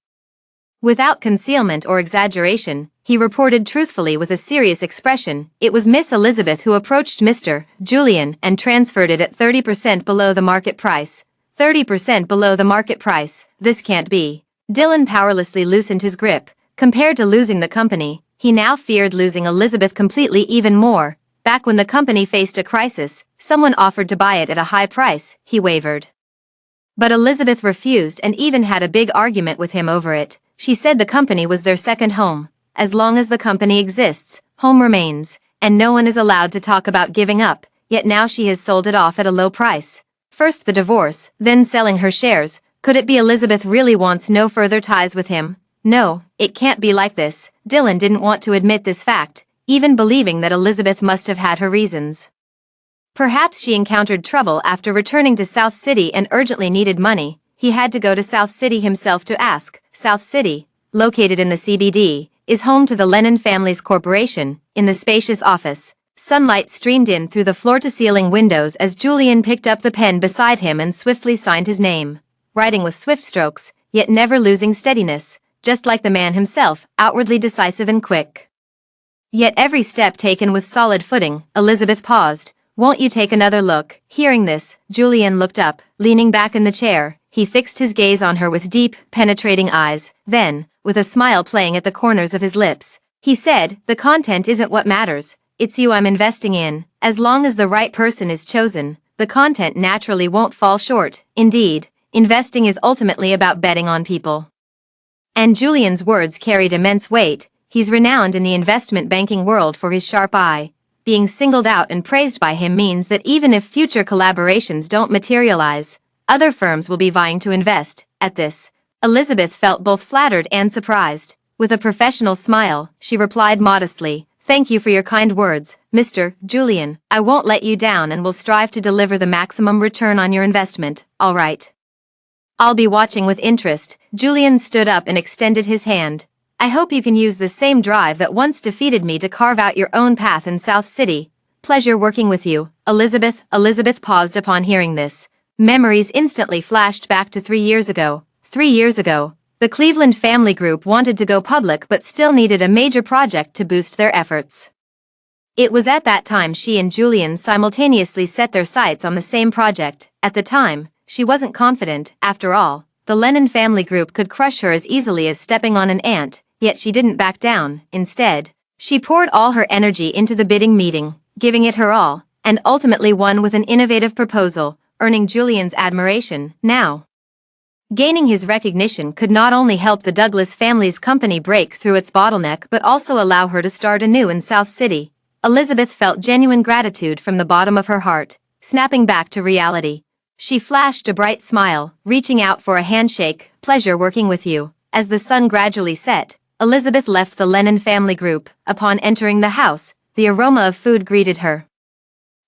Without concealment or exaggeration, he reported truthfully with a serious expression, it was Miss Elizabeth who approached Mr. Julian and transferred it at 30% below the market price. 30% below the market price. This can't be. Dylan powerlessly loosened his grip. Compared to losing the company, he now feared losing Elizabeth completely even more. Back when the company faced a crisis, someone offered to buy it at a high price. He wavered. But Elizabeth refused and even had a big argument with him over it. She said the company was their second home. As long as the company exists, home remains, and no one is allowed to talk about giving up. Yet now she has sold it off at a low price. First the divorce, then selling her shares. Could it be Elizabeth really wants no further ties with him? No, it can't be like this. Dylan didn't want to admit this fact, even believing that Elizabeth must have had her reasons. Perhaps she encountered trouble after returning to South City and urgently needed money. He had to go to South City himself to ask. South City, located in the CBD, is home to the Lennon family's corporation. In the spacious office, sunlight streamed in through the floor-to-ceiling windows as Julian picked up the pen beside him and swiftly signed his name, writing with swift strokes, yet never losing steadiness, just like the man himself, outwardly decisive and quick. Yet every step taken with solid footing. Elizabeth paused. Won't you take another look? Hearing this, Julian looked up, leaning back in the chair. He fixed his gaze on her with deep, penetrating eyes. Then, with a smile playing at the corners of his lips, he said, the content isn't what matters. It's you I'm investing in. As long as the right person is chosen, the content naturally won't fall short. Indeed, investing is ultimately about betting on people. And Julian's words carried immense weight. He's renowned in the investment banking world for his sharp eye. Being singled out and praised by him means that even if future collaborations don't materialize, other firms will be vying to invest. At this, Elizabeth felt both flattered and surprised. With a professional smile, she replied modestly, "Thank you for your kind words, Mr. Julian. I won't let you down and will strive to deliver the maximum return on your investment, all right?" "I'll be watching with interest." Julian stood up and extended his hand. "I hope you can use the same drive that once defeated me to carve out your own path in South City. Pleasure working with you, Elizabeth." Elizabeth paused upon hearing this. Memories instantly flashed back to 3 years ago. 3 years ago, the Cleveland family group wanted to go public but still needed a major project to boost their efforts. It was at that time she and Julian simultaneously set their sights on the same project. At the time, she wasn't confident. After all, the Lennon family group could crush her as easily as stepping on an ant. Yet she didn't back down. Instead, she poured all her energy into the bidding meeting, giving it her all, and ultimately won with an innovative proposal, earning Julian's admiration. Now, gaining his recognition could not only help the Douglas family's company break through its bottleneck but also allow her to start anew in South City. Elizabeth felt genuine gratitude from the bottom of her heart. Snapping back to reality, she flashed a bright smile, reaching out for a handshake. "Pleasure working with you." As the sun gradually set, Elizabeth left the Lennon family group. Upon entering the house, the aroma of food greeted her.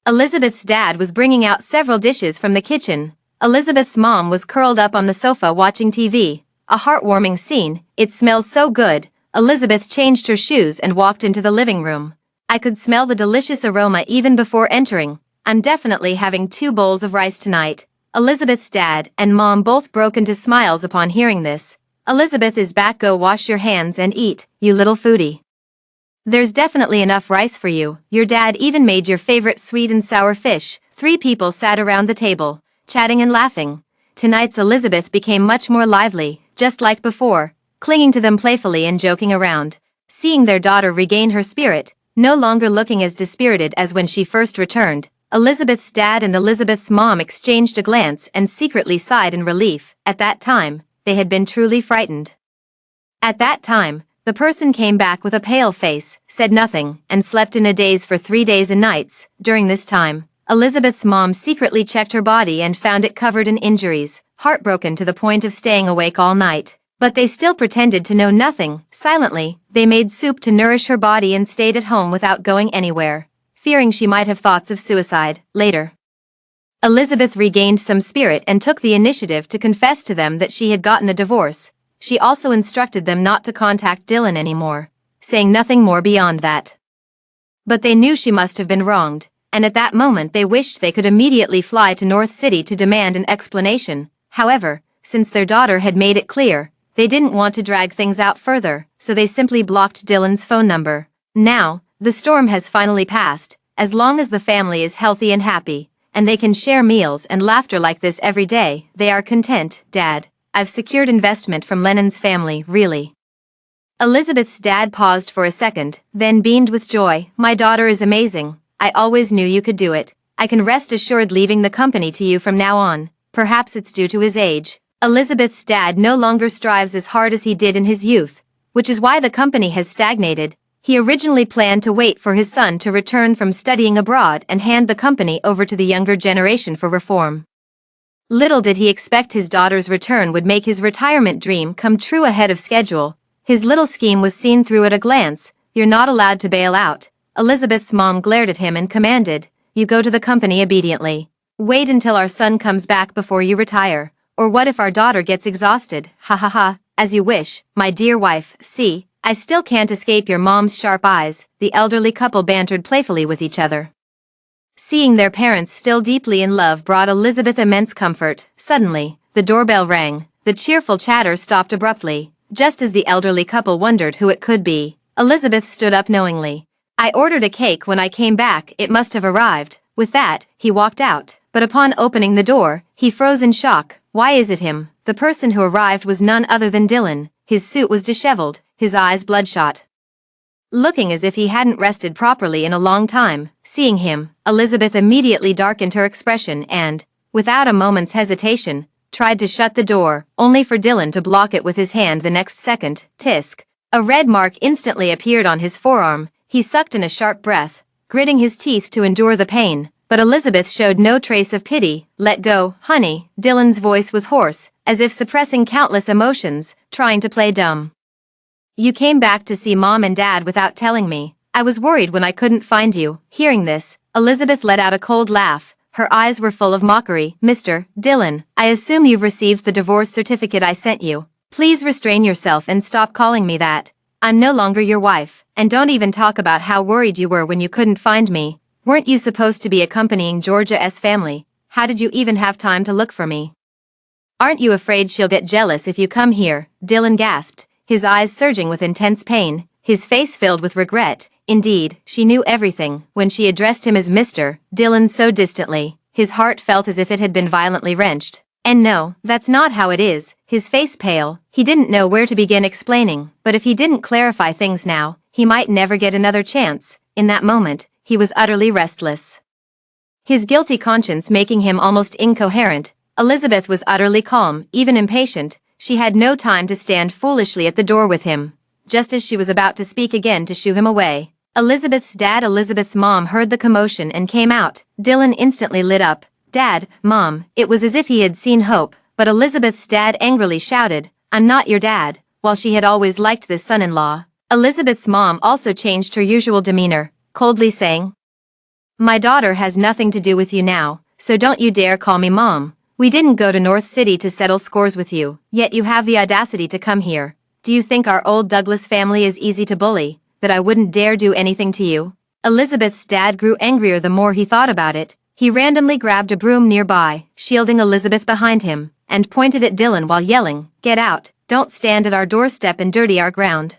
Elizabeth's dad was bringing out several dishes from the kitchen. Elizabeth's mom was curled up on the sofa watching TV. A heartwarming scene. "It smells so good." Elizabeth changed her shoes and walked into the living room. "I could smell the delicious aroma even before entering. I'm definitely having 2 bowls of rice tonight." Elizabeth's dad and mom both broke into smiles upon hearing this. "Elizabeth is back. Go wash your hands and eat, you little foodie. There's definitely enough rice for you. Your dad even made your favorite sweet and sour fish." 3 people sat around the table, chatting and laughing. Tonight's Elizabeth became much more lively, just like before, clinging to them playfully and joking around. Seeing their daughter regain her spirit, no longer looking as dispirited as when she first returned, Elizabeth's dad and Elizabeth's mom exchanged a glance and secretly sighed in relief. At that time, they had been truly frightened. At that time, the person came back with a pale face, said nothing, and slept in a daze for 3 days and nights. During this time, Elizabeth's mom secretly checked her body and found it covered in injuries, heartbroken to the point of staying awake all night. But they still pretended to know nothing. Silently, they made soup to nourish her body and stayed at home without going anywhere, fearing she might have thoughts of suicide. Later, Elizabeth regained some spirit and took the initiative to confess to them that she had gotten a divorce. She also instructed them not to contact Dylan anymore, saying nothing more beyond that. But they knew she must have been wronged, and at that moment they wished they could immediately fly to North City to demand an explanation. However, since their daughter had made it clear, they didn't want to drag things out further, so they simply blocked Dylan's phone number. Now, the storm has finally passed. As long as the family is healthy and happy, and they can share meals and laughter like this every day, they are content. "Dad, I've secured investment from Lennon's family." "Really?" Elizabeth's dad paused for a second, then beamed with joy. "My daughter is amazing. I always knew you could do it. I can rest assured leaving the company to you from now on. Perhaps it's due to his age. Elizabeth's dad no longer strives as hard as he did in his youth, which is why the company has stagnated. He originally planned to wait for his son to return from studying abroad and hand the company over to the younger generation for reform. Little did he expect his daughter's return would make his retirement dream come true ahead of schedule. His little scheme was seen through at a glance. "You're not allowed to bail out." Elizabeth's mom glared at him and commanded, "You go to the company immediately. Wait until our son comes back before you retire. Or what if our daughter gets exhausted?" "Ha ha ha, as you wish, my dear wife. See, I still can't escape your mom's sharp eyes." The elderly couple bantered playfully with each other. Seeing their parents still deeply in love brought Elizabeth immense comfort. Suddenly, the doorbell rang. The cheerful chatter stopped abruptly. Just as the elderly couple wondered who it could be, Elizabeth stood up knowingly. I ordered a cake when I came back, it must have arrived." With that, he walked out, but upon opening the door, he froze in shock. Why is it him? The person who arrived was none other than Dylan. His suit was disheveled, his eyes bloodshot, looking as if he hadn't rested properly in a long time. Seeing him, Elizabeth immediately darkened her expression and, without a moment's hesitation, tried to shut the door, only for Dylan to block it with his hand the next second. Tisk. A red mark instantly appeared on his forearm. He sucked in a sharp breath, gritting his teeth to endure the pain, but Elizabeth showed no trace of pity. "Let go, honey." Dylan's voice was hoarse, as if suppressing countless emotions, trying to play dumb. "You came back to see Mom and Dad without telling me. I was worried when I couldn't find you." Hearing this, Elizabeth let out a cold laugh. Her eyes were full of mockery. "Mr. Dylan, I assume you've received the divorce certificate I sent you. Please restrain yourself and stop calling me that. I'm no longer your wife, and don't even talk about how worried you were when you couldn't find me. Weren't you supposed to be accompanying Georgia's family? How did you even have time to look for me? Aren't you afraid she'll get jealous if you come here?" Dylan gasped, his eyes surging with intense pain, his face filled with regret. Indeed, she knew everything. When she addressed him as Mr. Dylan so distantly, his heart felt as if it had been violently wrenched. "And no, that's not how it is." His face pale, he didn't know where to begin explaining, but if he didn't clarify things now, he might never get another chance. In that moment, he was utterly restless, his guilty conscience making him almost incoherent. Elizabeth was utterly calm, even impatient. She had no time to stand foolishly at the door with him. Just as she was about to speak again to shoo him away, Elizabeth's mom heard the commotion and came out. Dylan instantly lit up. "Dad, Mom." It was as if he had seen hope, but Elizabeth's dad angrily shouted, "I'm not your dad." While she had always liked this son-in-law, Elizabeth's mom also changed her usual demeanor, coldly saying, "My daughter has nothing to do with you now, so don't you dare call me Mom. We didn't go to North City to settle scores with you, yet you have the audacity to come here. Do you think our old Douglas family is easy to bully, that I wouldn't dare do anything to you?" Elizabeth's dad grew angrier the more he thought about it. He randomly grabbed a broom nearby, shielding Elizabeth behind him, and pointed at Dylan while yelling, "Get out, don't stand at our doorstep and dirty our ground."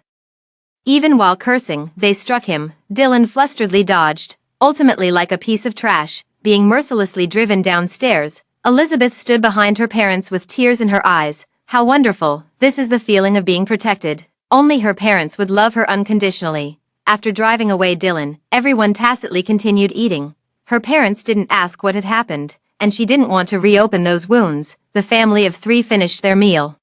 Even while cursing, they struck him. Dylan flusteredly dodged, ultimately like a piece of trash, being mercilessly driven downstairs. Elizabeth stood behind her parents with tears in her eyes. How wonderful, this is the feeling of being protected. Only her parents would love her unconditionally. After driving away Dylan, everyone tacitly continued eating. Her parents didn't ask what had happened, and she didn't want to reopen those wounds. The family of three finished their meal,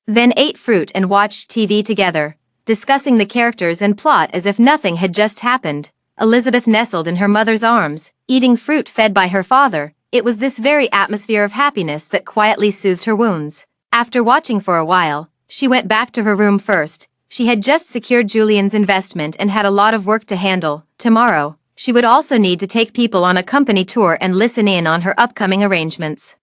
then ate fruit and watched TV together, discussing the characters and plot as if nothing had just happened. Elizabeth nestled in her mother's arms, eating fruit fed by her father. It was this very atmosphere of happiness that quietly soothed her wounds. After watching for a while, she went back to her room first. She had just secured Julian's investment and had a lot of work to handle. Tomorrow, she would also need to take people on a company tour and listen in on her upcoming arrangements.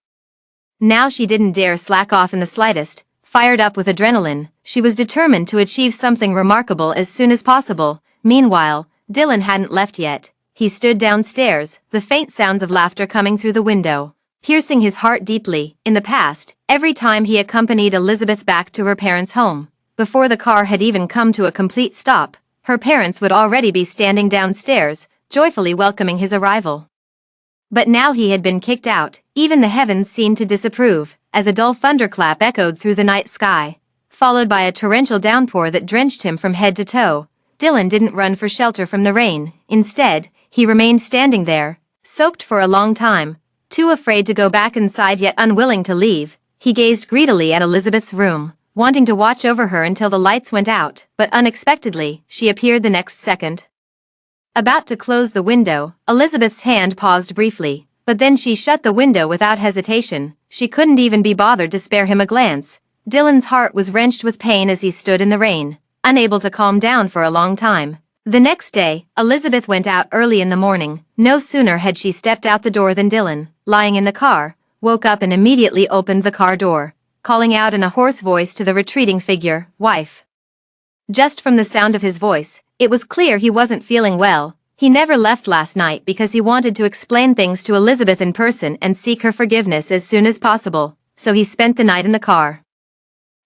Now she didn't dare slack off in the slightest. Fired up with adrenaline, she was determined to achieve something remarkable as soon as possible. Meanwhile, Dylan hadn't left yet. He stood downstairs, the faint sounds of laughter coming through the window, piercing his heart deeply. In the past, every time he accompanied Elizabeth back to her parents' home, before the car had even come to a complete stop, her parents would already be standing downstairs, joyfully welcoming his arrival. But now he had been kicked out. Even the heavens seemed to disapprove, as a dull thunderclap echoed through the night sky, followed by a torrential downpour that drenched him from head to toe. Dylan didn't run for shelter from the rain. Instead, he remained standing there, soaked for a long time, too afraid to go back inside yet unwilling to leave. He gazed greedily at Elizabeth's room, wanting to watch over her until the lights went out, but unexpectedly, she appeared the next second. About to close the window, Elizabeth's hand paused briefly, but then she shut the window without hesitation. She couldn't even be bothered to spare him a glance. Dylan's heart was wrenched with pain as he stood in the rain, unable to calm down for a long time. The next day, Elizabeth went out early in the morning. No sooner had she stepped out the door than Dylan, lying in the car, woke up and immediately opened the car door, calling out in a hoarse voice to the retreating figure, "Wife." Just from the sound of his voice, it was clear he wasn't feeling well. He never left last night because he wanted to explain things to Elizabeth in person and seek her forgiveness as soon as possible, so he spent the night in the car.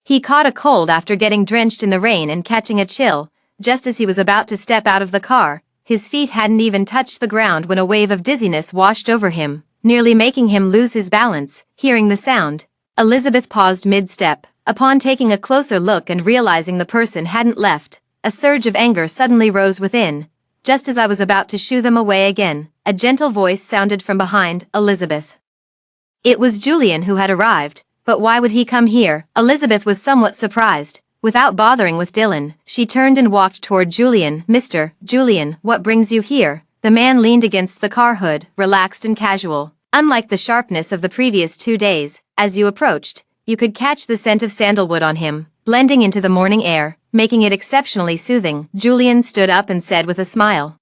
He caught a cold after getting drenched in the rain and catching a chill. Just as he was about to step out of the car, his feet hadn't even touched the ground when a wave of dizziness washed over him, nearly making him lose his balance. Hearing the sound, Elizabeth paused mid-step. Upon taking a closer look and realizing the person hadn't left, a surge of anger suddenly rose within. Just as I was about to shoo them away again, a gentle voice sounded from behind Elizabeth. It was Julian who had arrived, but why would he come here? Elizabeth was somewhat surprised. Without bothering with Dylan, she turned and walked toward Julian. Mr. Julian, what brings you here? The man leaned against the car hood, relaxed and casual. Unlike the sharpness of the previous 2 days, as you approached, you could catch the scent of sandalwood on him, blending into the morning air, making it exceptionally soothing. Julian stood up and said with a smile.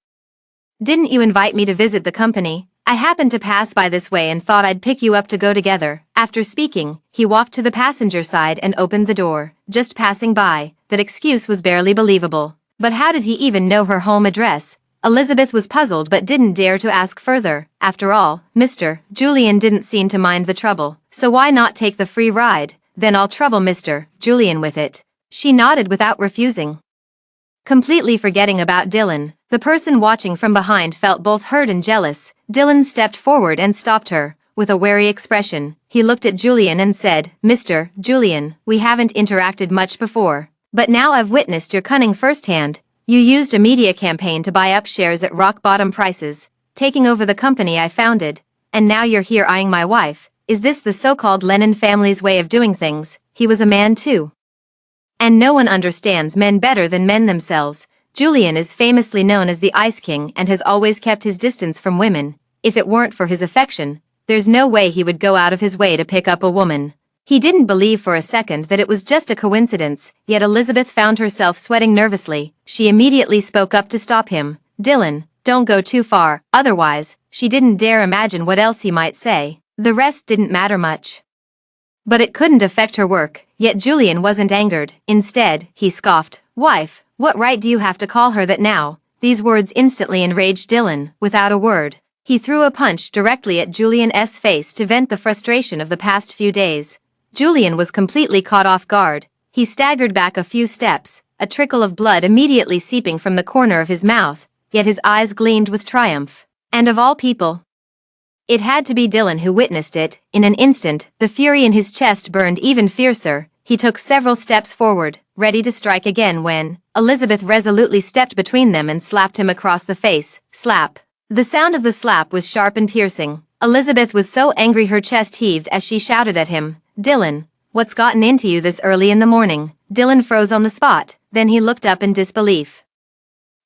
Didn't you invite me to visit the company? I happened to pass by this way and thought I'd pick you up to go together. After speaking, he walked to the passenger side and opened the door. Just passing by, that excuse was barely believable. But how did he even know her home address? Elizabeth was puzzled but didn't dare to ask further. After all, Mr. Julian didn't seem to mind the trouble, so why not take the free ride? Then I'll trouble Mr. Julian with it. She nodded without refusing. Completely forgetting about Dylan, the person watching from behind felt both hurt and jealous. Dylan stepped forward and stopped her. With a wary expression, he looked at Julian and said, Mr. Julian, we haven't interacted much before, but now I've witnessed your cunning firsthand. You used a media campaign to buy up shares at rock-bottom prices, taking over the company I founded, and now you're here eyeing my wife. Is this the so-called Lennon family's way of doing things? He was a man too. And no one understands men better than men themselves. Julian is famously known as the Ice King and has always kept his distance from women. If it weren't for his affection, there's no way he would go out of his way to pick up a woman. He didn't believe for a second that it was just a coincidence, yet Elizabeth found herself sweating nervously. She immediately spoke up to stop him. Dylan, don't go too far, otherwise. She didn't dare imagine what else he might say. The rest didn't matter much. But it couldn't affect her work, yet Julian wasn't angered. Instead, he scoffed. Wife, what right do you have to call her that now? These words instantly enraged Dylan. Without a word, he threw a punch directly at Julian's face to vent the frustration of the past few days. Julian was completely caught off guard. He staggered back a few steps, a trickle of blood immediately seeping from the corner of his mouth, yet his eyes gleamed with triumph. And of all people, it had to be Dylan who witnessed it. In an instant, the fury in his chest burned even fiercer. He took several steps forward, ready to strike again when Elizabeth resolutely stepped between them and slapped him across the face. Slap. The sound of the slap was sharp and piercing. Elizabeth was so angry her chest heaved as she shouted at him. Dylan, what's gotten into you this early in the morning? Dylan froze on the spot, then he looked up in disbelief.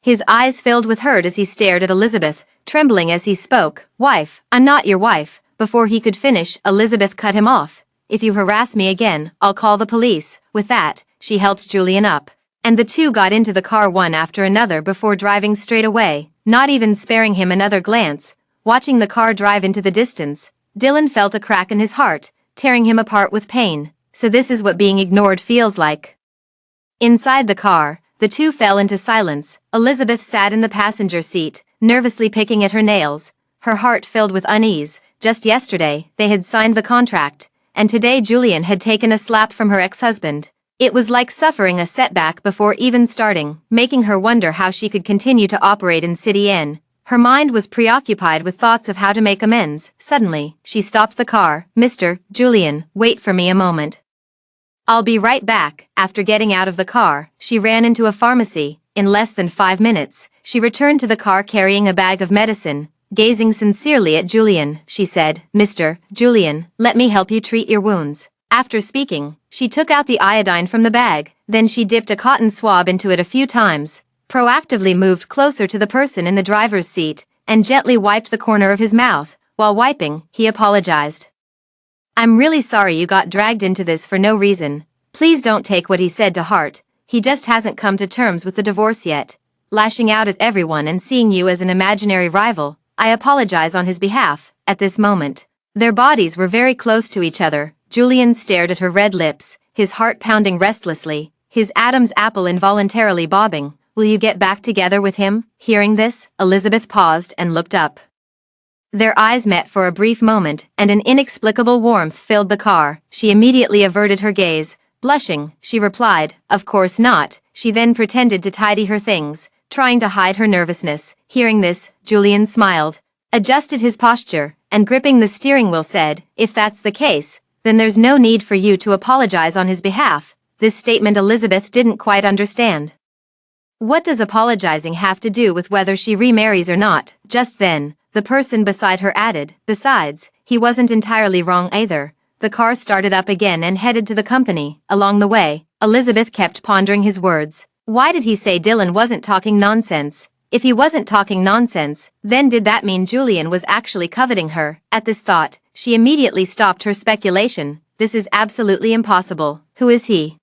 His eyes filled with hurt as he stared at Elizabeth, trembling as he spoke. Wife, I'm not your wife. Before he could finish, Elizabeth cut him off. If you harass me again, I'll call the police. With that, she helped Julian up, and the two got into the car one after another before driving straight away, not even sparing him another glance. Watching the car drive into the distance, Dylan felt a crack in his heart, tearing him apart with pain. So this is what being ignored feels like. Inside the car, the two fell into silence. Elizabeth sat in the passenger seat, nervously picking at her nails, her heart filled with unease. Just yesterday, they had signed the contract, and today Julian had taken a slap from her ex-husband. It was like suffering a setback before even starting, making her wonder how she could continue to operate in City Inn. Her mind was preoccupied with thoughts of how to make amends. Suddenly, she stopped the car. Mr. Julian, wait for me a moment. I'll be right back. After getting out of the car, she ran into a pharmacy. In less than 5 minutes, she returned to the car carrying a bag of medicine. Gazing sincerely at Julian, she said, Mr. Julian, let me help you treat your wounds. After speaking, she took out the iodine from the bag, then she dipped a cotton swab into it a few times, proactively moved closer to the person in the driver's seat, and gently wiped the corner of his mouth. While wiping, he apologized. I'm really sorry you got dragged into this for no reason. Please don't take what he said to heart. He just hasn't come to terms with the divorce yet. Lashing out at everyone and seeing you as an imaginary rival, I apologize on his behalf. At this moment, their bodies were very close to each other. Julian stared at her red lips, his heart pounding restlessly, his Adam's apple involuntarily bobbing. Will you get back together with him? Hearing this, Elizabeth paused and looked up. Their eyes met for a brief moment, and an inexplicable warmth filled the car. She immediately averted her gaze. Blushing, she replied, Of course not. She then pretended to tidy her things, trying to hide her nervousness. Hearing this, Julian smiled, adjusted his posture, and gripping the steering wheel said, "If that's the case, then there's no need for you to apologize on his behalf." This statement Elizabeth didn't quite understand. What does apologizing have to do with whether she remarries or not? Just then, the person beside her added, "Besides, he wasn't entirely wrong either." The car started up again and headed to the company. Along the way, Elizabeth kept pondering his words. Why did he say Dylan wasn't talking nonsense? If he wasn't talking nonsense, then did that mean Julian was actually coveting her? At this thought, she immediately stopped her speculation. This is absolutely impossible. Who is he?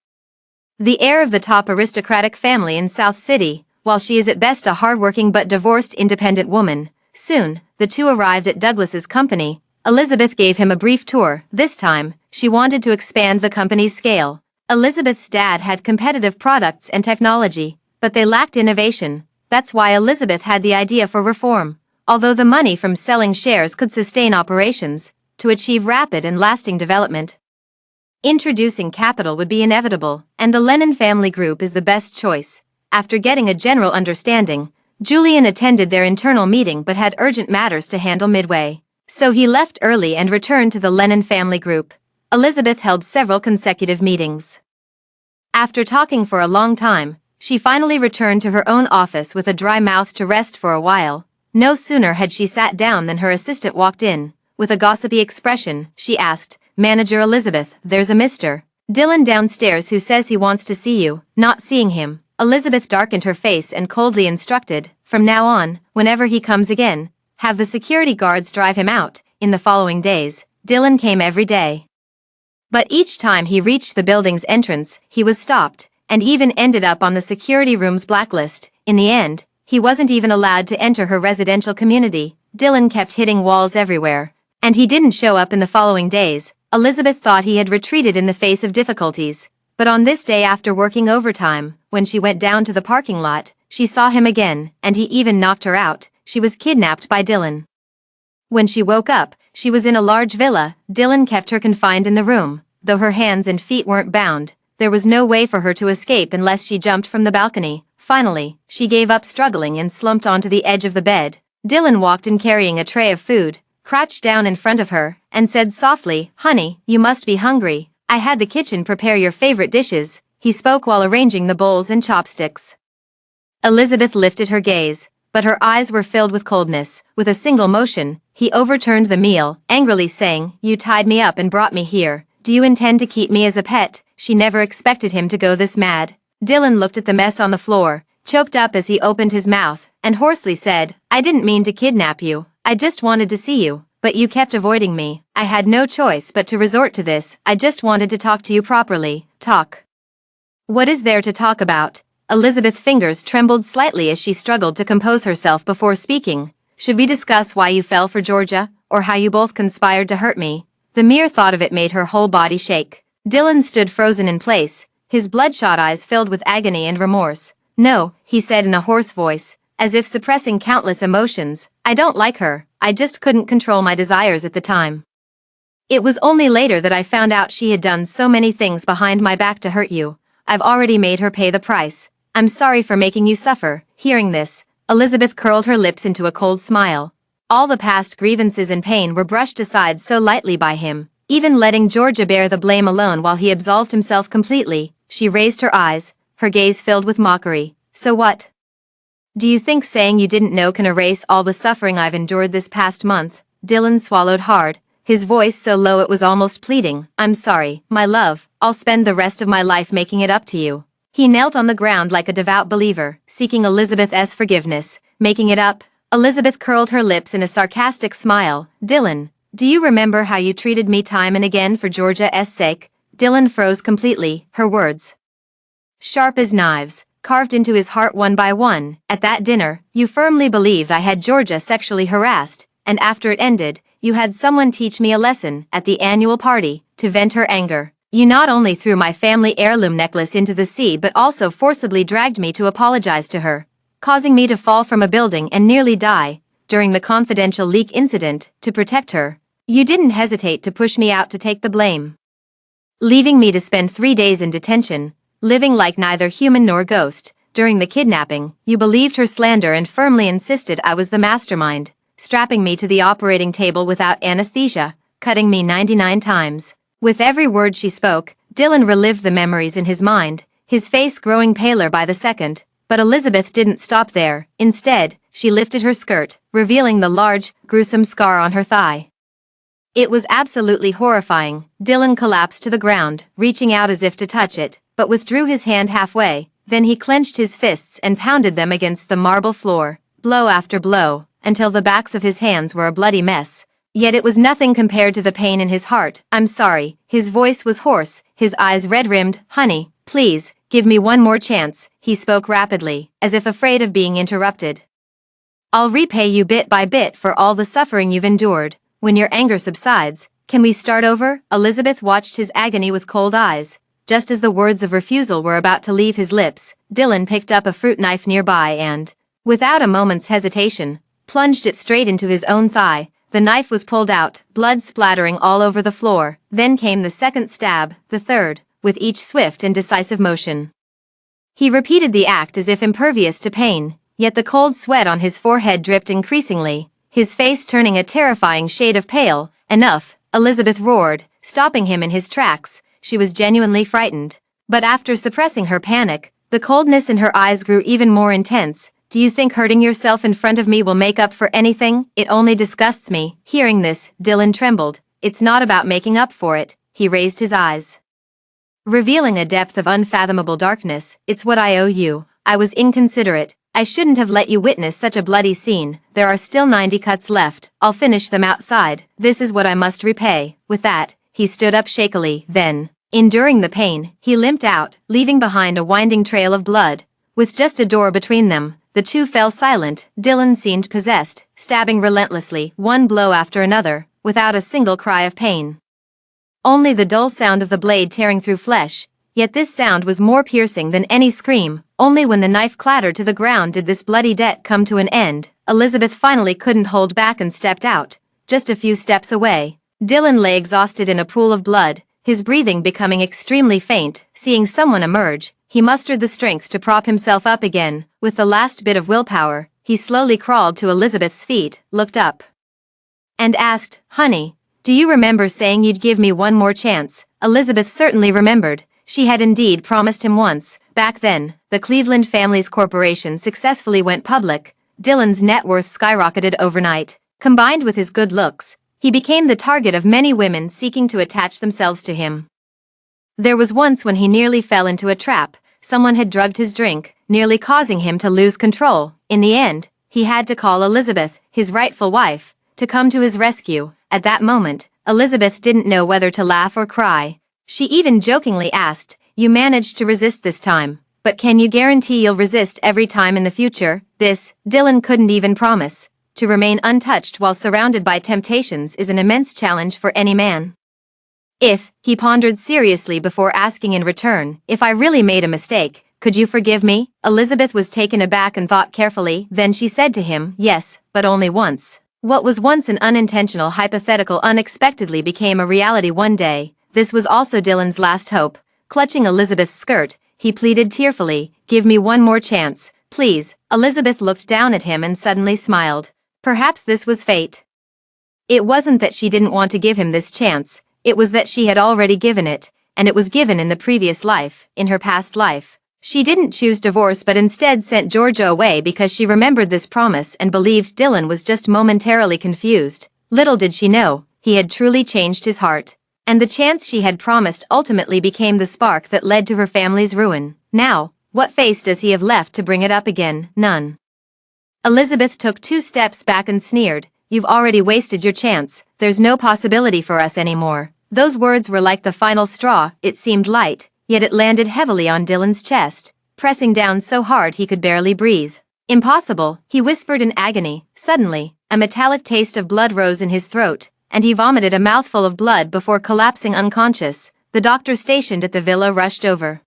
The heir of the top aristocratic family in South City, while she is at best a hardworking but divorced independent woman. Soon, the two arrived at Douglas's company. Elizabeth gave him a brief tour. This time, she wanted to expand the company's scale. Elizabeth's dad had competitive products and technology, but they lacked innovation. That's why Elizabeth had the idea for reform. Although the money from selling shares could sustain operations, to achieve rapid and lasting development, introducing capital would be inevitable, and the Lennon family group is the best choice. After getting a general understanding, Julian attended their internal meeting but had urgent matters to handle midway. So he left early and returned to the Lennon family group. Elizabeth held several consecutive meetings. After talking for a long time, she finally returned to her own office with a dry mouth to rest for a while. No sooner had she sat down than her assistant walked in. With a gossipy expression, she asked, "Manager Elizabeth, there's a Mr. Dylan downstairs who says he wants to see you." Not seeing him, Elizabeth darkened her face and coldly instructed, "From now on, whenever he comes again, have the security guards drive him out." In the following days, Dylan came every day. But each time he reached the building's entrance, he was stopped, and even ended up on the security room's blacklist. In the end, he wasn't even allowed to enter her residential community. Dylan kept hitting walls everywhere, and he didn't show up in the following days. Elizabeth thought he had retreated in the face of difficulties. But on this day, after working overtime, when she went down to the parking lot, she saw him again, and he even knocked her out. She was kidnapped by Dylan. When she woke up, she was in a large villa. Dylan kept her confined in the room. Though her hands and feet weren't bound, there was no way for her to escape unless she jumped from the balcony. Finally, she gave up struggling and slumped onto the edge of the bed. Dylan walked in carrying a tray of food, crouched down in front of her, and said softly, "Honey, you must be hungry. I had the kitchen prepare your favorite dishes." He spoke while arranging the bowls and chopsticks. Elizabeth lifted her gaze, but her eyes were filled with coldness. With a single motion, he overturned the meal, angrily saying, "You tied me up and brought me here. Do you intend to keep me as a pet?" She never expected him to go this mad. Dylan looked at the mess on the floor, choked up as he opened his mouth, and hoarsely said, "I didn't mean to kidnap you. I just wanted to see you, but you kept avoiding me. I had no choice but to resort to this. I just wanted to talk to you properly." Talk? What is there to talk about? Elizabeth's fingers trembled slightly as she struggled to compose herself before speaking. "Should we discuss why you fell for Georgia, or how you both conspired to hurt me?" The mere thought of it made her whole body shake. Dylan stood frozen in place, his bloodshot eyes filled with agony and remorse. "No," he said in a hoarse voice, as if suppressing countless emotions. "I don't like her. I just couldn't control my desires at the time. It was only later that I found out she had done so many things behind my back to hurt you. I've already made her pay the price. I'm sorry for making you suffer." Hearing this, Elizabeth curled her lips into a cold smile. All the past grievances and pain were brushed aside so lightly by him, even letting Georgia bear the blame alone while he absolved himself completely. She raised her eyes, her gaze filled with mockery. "So what? Do you think saying you didn't know can erase all the suffering I've endured this past month?" Dylan swallowed hard, his voice so low it was almost pleading. "I'm sorry, my love. I'll spend the rest of my life making it up to you." He knelt on the ground like a devout believer, seeking Elizabeth's forgiveness. "Making it up?" Elizabeth curled her lips in a sarcastic smile. "Dylan, do you remember how you treated me time and again for Georgia's sake?" Dylan froze completely, her words sharp as knives, carved into his heart one by one. "At that dinner, you firmly believed I had Georgia sexually harassed, and after it ended, you had someone teach me a lesson. At the annual party, to vent her anger, you not only threw my family heirloom necklace into the sea but also forcibly dragged me to apologize to her, causing me to fall from a building and nearly die. During the confidential leak incident, to protect her, you didn't hesitate to push me out to take the blame, leaving me to spend 3 days in detention, living like neither human nor ghost." during the kidnapping, you believed her slander and firmly insisted I was the mastermind, strapping me to the operating table without anesthesia, cutting me 99 times. With every word she spoke, Dylan relived the memories in his mind, his face growing paler by the second. But Elizabeth didn't stop there. Instead, she lifted her skirt, revealing the large, gruesome scar on her thigh. It was absolutely horrifying. Dylan collapsed to the ground, reaching out as if to touch it, but withdrew his hand halfway. Then he clenched his fists and pounded them against the marble floor, blow after blow, until the backs of his hands were a bloody mess. Yet it was nothing compared to the pain in his heart. I'm sorry. His voice was hoarse, his eyes red-rimmed. Honey, please, give me one more chance, he spoke rapidly, as if afraid of being interrupted. I'll repay you bit by bit for all the suffering you've endured. When your anger subsides, can we start over? Elizabeth watched his agony with cold eyes. Just as the words of refusal were about to leave his lips, Dylan picked up a fruit knife nearby and, without a moment's hesitation, plunged it straight into his own thigh. The knife was pulled out, blood splattering all over the floor. Then came the second stab, the third, with each swift and decisive motion. He repeated the act as if impervious to pain, yet the cold sweat on his forehead dripped increasingly, his face turning a terrifying shade of pale. Enough, Elizabeth roared, stopping him in his tracks. She was genuinely frightened. But after suppressing her panic, the coldness in her eyes grew even more intense. Do you think hurting yourself in front of me will make up for anything? It only disgusts me. Hearing this, Dylan trembled. It's not about making up for it. He raised his eyes, revealing a depth of unfathomable darkness. It's what I owe you. I was inconsiderate. I shouldn't have let you witness such a bloody scene. There are still 90 cuts left. I'll finish them outside. This is what I must repay. With that, he stood up shakily. Then, enduring the pain, he limped out, leaving behind a winding trail of blood. With just a door between them, the two fell silent. Dylan seemed possessed, stabbing relentlessly, one blow after another, without a single cry of pain. Only the dull sound of the blade tearing through flesh. Yet this sound was more piercing than any scream. Only when the knife clattered to the ground did this bloody debt come to an end. Elizabeth finally couldn't hold back and stepped out. Just a few steps away, Dylan lay exhausted in a pool of blood, his breathing becoming extremely faint. Seeing someone emerge, he mustered the strength to prop himself up again. With the last bit of willpower, he slowly crawled to Elizabeth's feet, looked up, and asked, "Honey, do you remember saying you'd give me one more chance?" Elizabeth certainly remembered. She had indeed promised him once. Back then, the Cleveland Families Corporation successfully went public. Dylan's net worth skyrocketed overnight. Combined with his good looks, he became the target of many women seeking to attach themselves to him. There was once when he nearly fell into a trap. Someone had drugged his drink, nearly causing him to lose control. In the end, he had to call Elizabeth, his rightful wife, to come to his rescue. At that moment, Elizabeth didn't know whether to laugh or cry. She even jokingly asked, "You managed to resist this time, but can you guarantee you'll resist every time in the future?" This, Dylan couldn't even promise. To remain untouched while surrounded by temptations is an immense challenge for any man. He pondered seriously before asking in return, "If I really made a mistake, could you forgive me?" Elizabeth was taken aback and thought carefully. Then she said to him, "Yes, but only once." What was once an unintentional hypothetical unexpectedly became a reality one day. This was also Dylan's last hope. Clutching Elizabeth's skirt, he pleaded tearfully, "Give me one more chance, please." Elizabeth looked down at him and suddenly smiled. Perhaps this was fate. It wasn't that she didn't want to give him this chance, it was that she had already given it, and it was given in the previous life, in her past life. She didn't choose divorce but instead sent Georgia away because she remembered this promise and believed Dylan was just momentarily confused. Little did she know, he had truly changed his heart. And the chance she had promised ultimately became the spark that led to her family's ruin. Now, what face does he have left to bring it up again? None. Elizabeth took 2 steps back and sneered, "You've already wasted your chance. There's no possibility for us anymore." Those words were like the final straw. It seemed light, yet it landed heavily on Dylan's chest, pressing down so hard he could barely breathe. "Impossible," he whispered in agony. Suddenly, a metallic taste of blood rose in his throat, and he vomited a mouthful of blood before collapsing unconscious. The doctor stationed at the villa rushed over.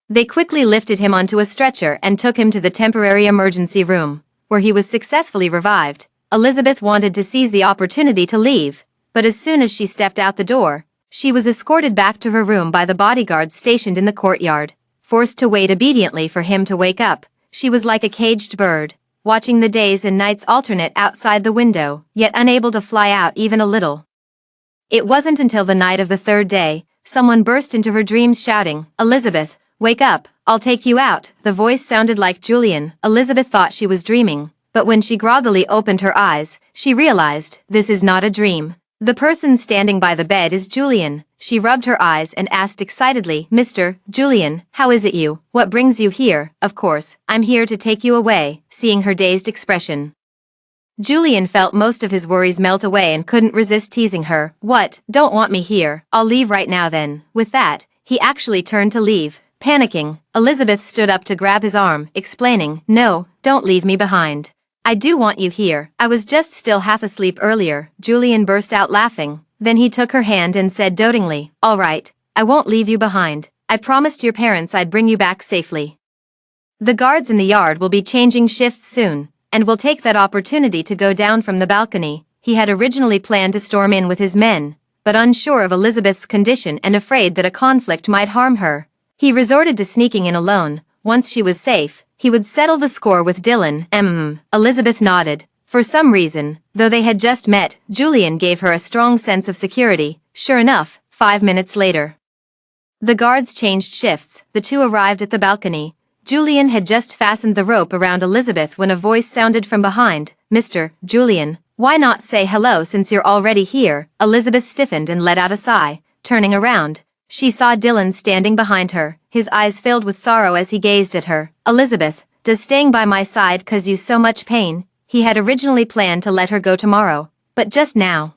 They quickly lifted him onto a stretcher and took him to the temporary emergency room, where he was successfully revived. Elizabeth wanted to seize the opportunity to leave, but as soon as she stepped out the door, she was escorted back to her room by the bodyguards stationed in the courtyard. forced to wait obediently for him to wake up. She was like a caged bird, watching the days and nights alternate outside the window, yet unable to fly out even a little. It wasn't until the night of the third day, someone burst into her dreams shouting, "Elizabeth, wake up, I'll take you out." The voice sounded like Julian. Elizabeth thought she was dreaming, but when she groggily opened her eyes, she realized, this is not a dream. The person standing by the bed is Julian. She rubbed her eyes and asked excitedly, "Mr. Julian, how is it you? What brings you here?" "Of course, I'm here to take you away," seeing her dazed expression. Julian felt most of his worries melt away and couldn't resist teasing her. "What, don't want me here? I'll leave right now then." With that, he actually turned to leave. Panicking, Elizabeth stood up to grab his arm, explaining, "No, don't leave me behind. I do want you here. I was just still half asleep earlier." Julian burst out laughing. Then he took her hand and said dotingly, "All right, I won't leave you behind. I promised your parents I'd bring you back safely. The guards in the yard will be changing shifts soon, and will take that opportunity to go down from the balcony." He had originally planned to storm in with his men, but unsure of Elizabeth's condition and afraid that a conflict might harm her, he resorted to sneaking in alone. Once she was safe, he would settle the score with Dylan. Elizabeth nodded. For some reason, though they had just met, Julian gave her a strong sense of security. Sure enough, 5 minutes later, the guards changed shifts. The two arrived at the balcony. Julian had just fastened the rope around Elizabeth when a voice sounded from behind. "Mr. Julian, why not say hello since you're already here?" Elizabeth stiffened and let out a sigh. Turning around, she saw Dylan standing behind her, his eyes filled with sorrow as he gazed at her. "Elizabeth, does staying by my side cause you so much pain?" He had originally planned to let her go tomorrow, but just now,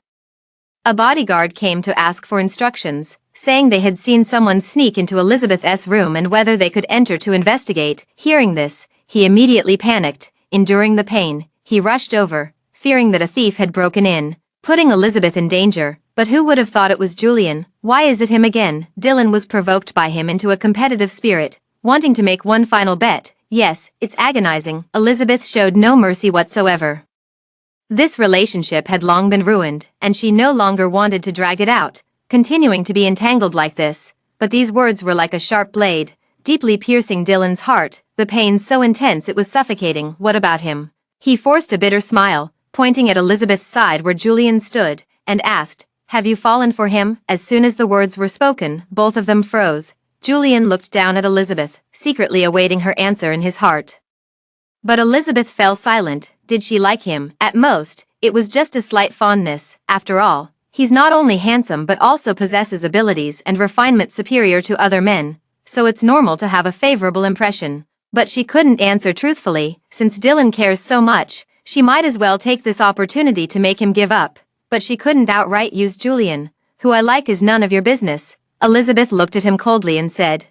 a bodyguard came to ask for instructions, saying they had seen someone sneak into Elizabeth's room and whether they could enter to investigate. Hearing this, he immediately panicked. Enduring the pain, he rushed over, fearing that a thief had broken in, putting Elizabeth in danger. But who would have thought it was Julian? Why is it him again? Dylan was provoked by him into a competitive spirit, wanting to make one final bet. Yes, it's agonizing. Elizabeth showed no mercy whatsoever. This relationship had long been ruined, and she no longer wanted to drag it out, continuing to be entangled like this. But these words were like a sharp blade, deeply piercing Dylan's heart, the pain so intense it was suffocating. What about him? He forced a bitter smile, pointing at Elizabeth's side where Julian stood, and asked, "Have you fallen for him?" As soon as the words were spoken, both of them froze. Julian looked down at Elizabeth, secretly awaiting her answer in his heart. But Elizabeth fell silent. Did she like him? At most, it was just a slight fondness. After all, he's not only handsome but also possesses abilities and refinement superior to other men, so it's normal to have a favorable impression. But she couldn't answer truthfully. Since Dylan cares so much, she might as well take this opportunity to make him give up. But she couldn't outright use Julian. "Who I like is none of your business." Elizabeth looked at him coldly and said,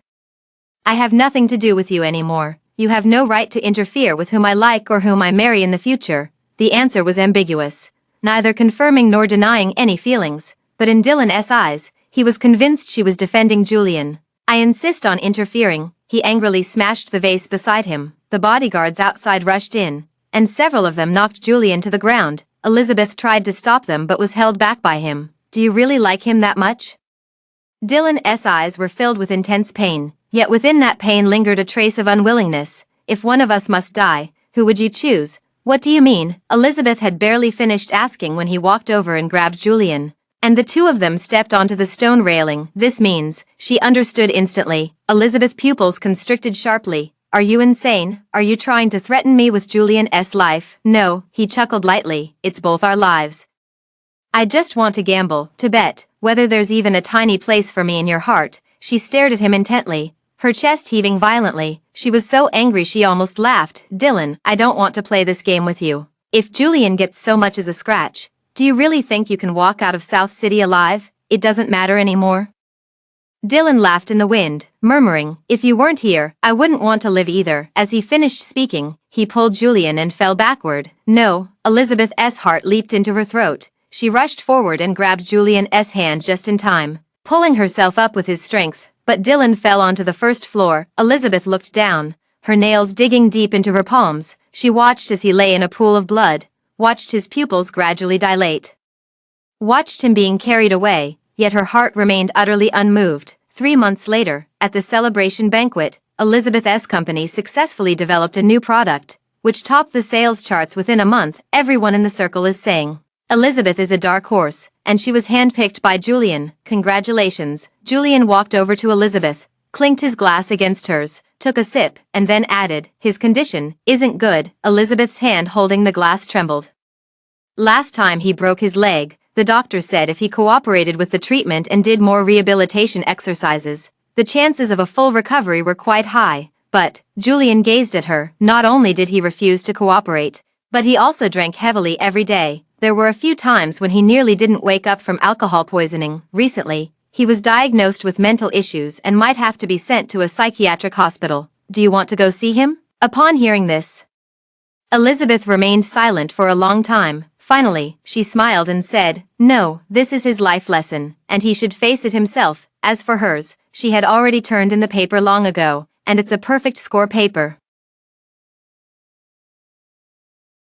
"I have nothing to do with you anymore. You have no right to interfere with whom I like or whom I marry in the future." The answer was ambiguous, neither confirming nor denying any feelings, but in Dylan's eyes, he was convinced she was defending Julian. "I insist on interfering." He angrily smashed the vase beside him. The bodyguards outside rushed in, and several of them knocked Julian to the ground. Elizabeth tried to stop them but was held back by him. "Do you really like him that much?" Dylan's eyes were filled with intense pain, yet within that pain lingered a trace of unwillingness. "If one of us must die, who would you choose?" "What do you mean?" Elizabeth had barely finished asking when he walked over and grabbed Julian, and the two of them stepped onto the stone railing. "This means," she understood instantly. Elizabeth's pupils constricted sharply. "Are you insane? Are you trying to threaten me with Julian's life?" "No," he chuckled lightly, "it's both our lives. I just want to gamble, to bet, whether there's even a tiny place for me in your heart." She stared at him intently, her chest heaving violently. She was so angry she almost laughed. "Dylan, I don't want to play this game with you. If Julian gets so much as a scratch, do you really think you can walk out of South City alive? It doesn't matter anymore." Dylan laughed in the wind, murmuring, "If you weren't here, I wouldn't want to live either." As he finished speaking, he pulled Julian and fell backward. "No." Elizabeth's heart leaped into her throat. She rushed forward and grabbed Julian's hand just in time, pulling herself up with his strength. But Dylan fell onto the first floor. Elizabeth looked down, her nails digging deep into her palms. She watched as he lay in a pool of blood, watched his pupils gradually dilate, watched him being carried away, yet her heart remained utterly unmoved. 3 months later, at the celebration banquet, Elizabeth's company successfully developed a new product, which topped the sales charts within a month. Everyone in the circle is saying Elizabeth is a dark horse, and she was handpicked by Julian. Congratulations. Julian walked over to Elizabeth, clinked his glass against hers, took a sip, and then added, his condition isn't good. Elizabeth's hand holding the glass trembled. Last time he broke his leg, the doctor said if he cooperated with the treatment and did more rehabilitation exercises, the chances of a full recovery were quite high. But Julian gazed at her. Not only did he refuse to cooperate, but he also drank heavily every day. There were a few times when he nearly didn't wake up from alcohol poisoning. Recently, he was diagnosed with mental issues and might have to be sent to a psychiatric hospital. Do you want to go see him? Upon hearing this, Elizabeth remained silent for a long time. Finally, she smiled and said, no, this is his life lesson, and he should face it himself. As for hers, she had already turned in the paper long ago, and it's a perfect score paper.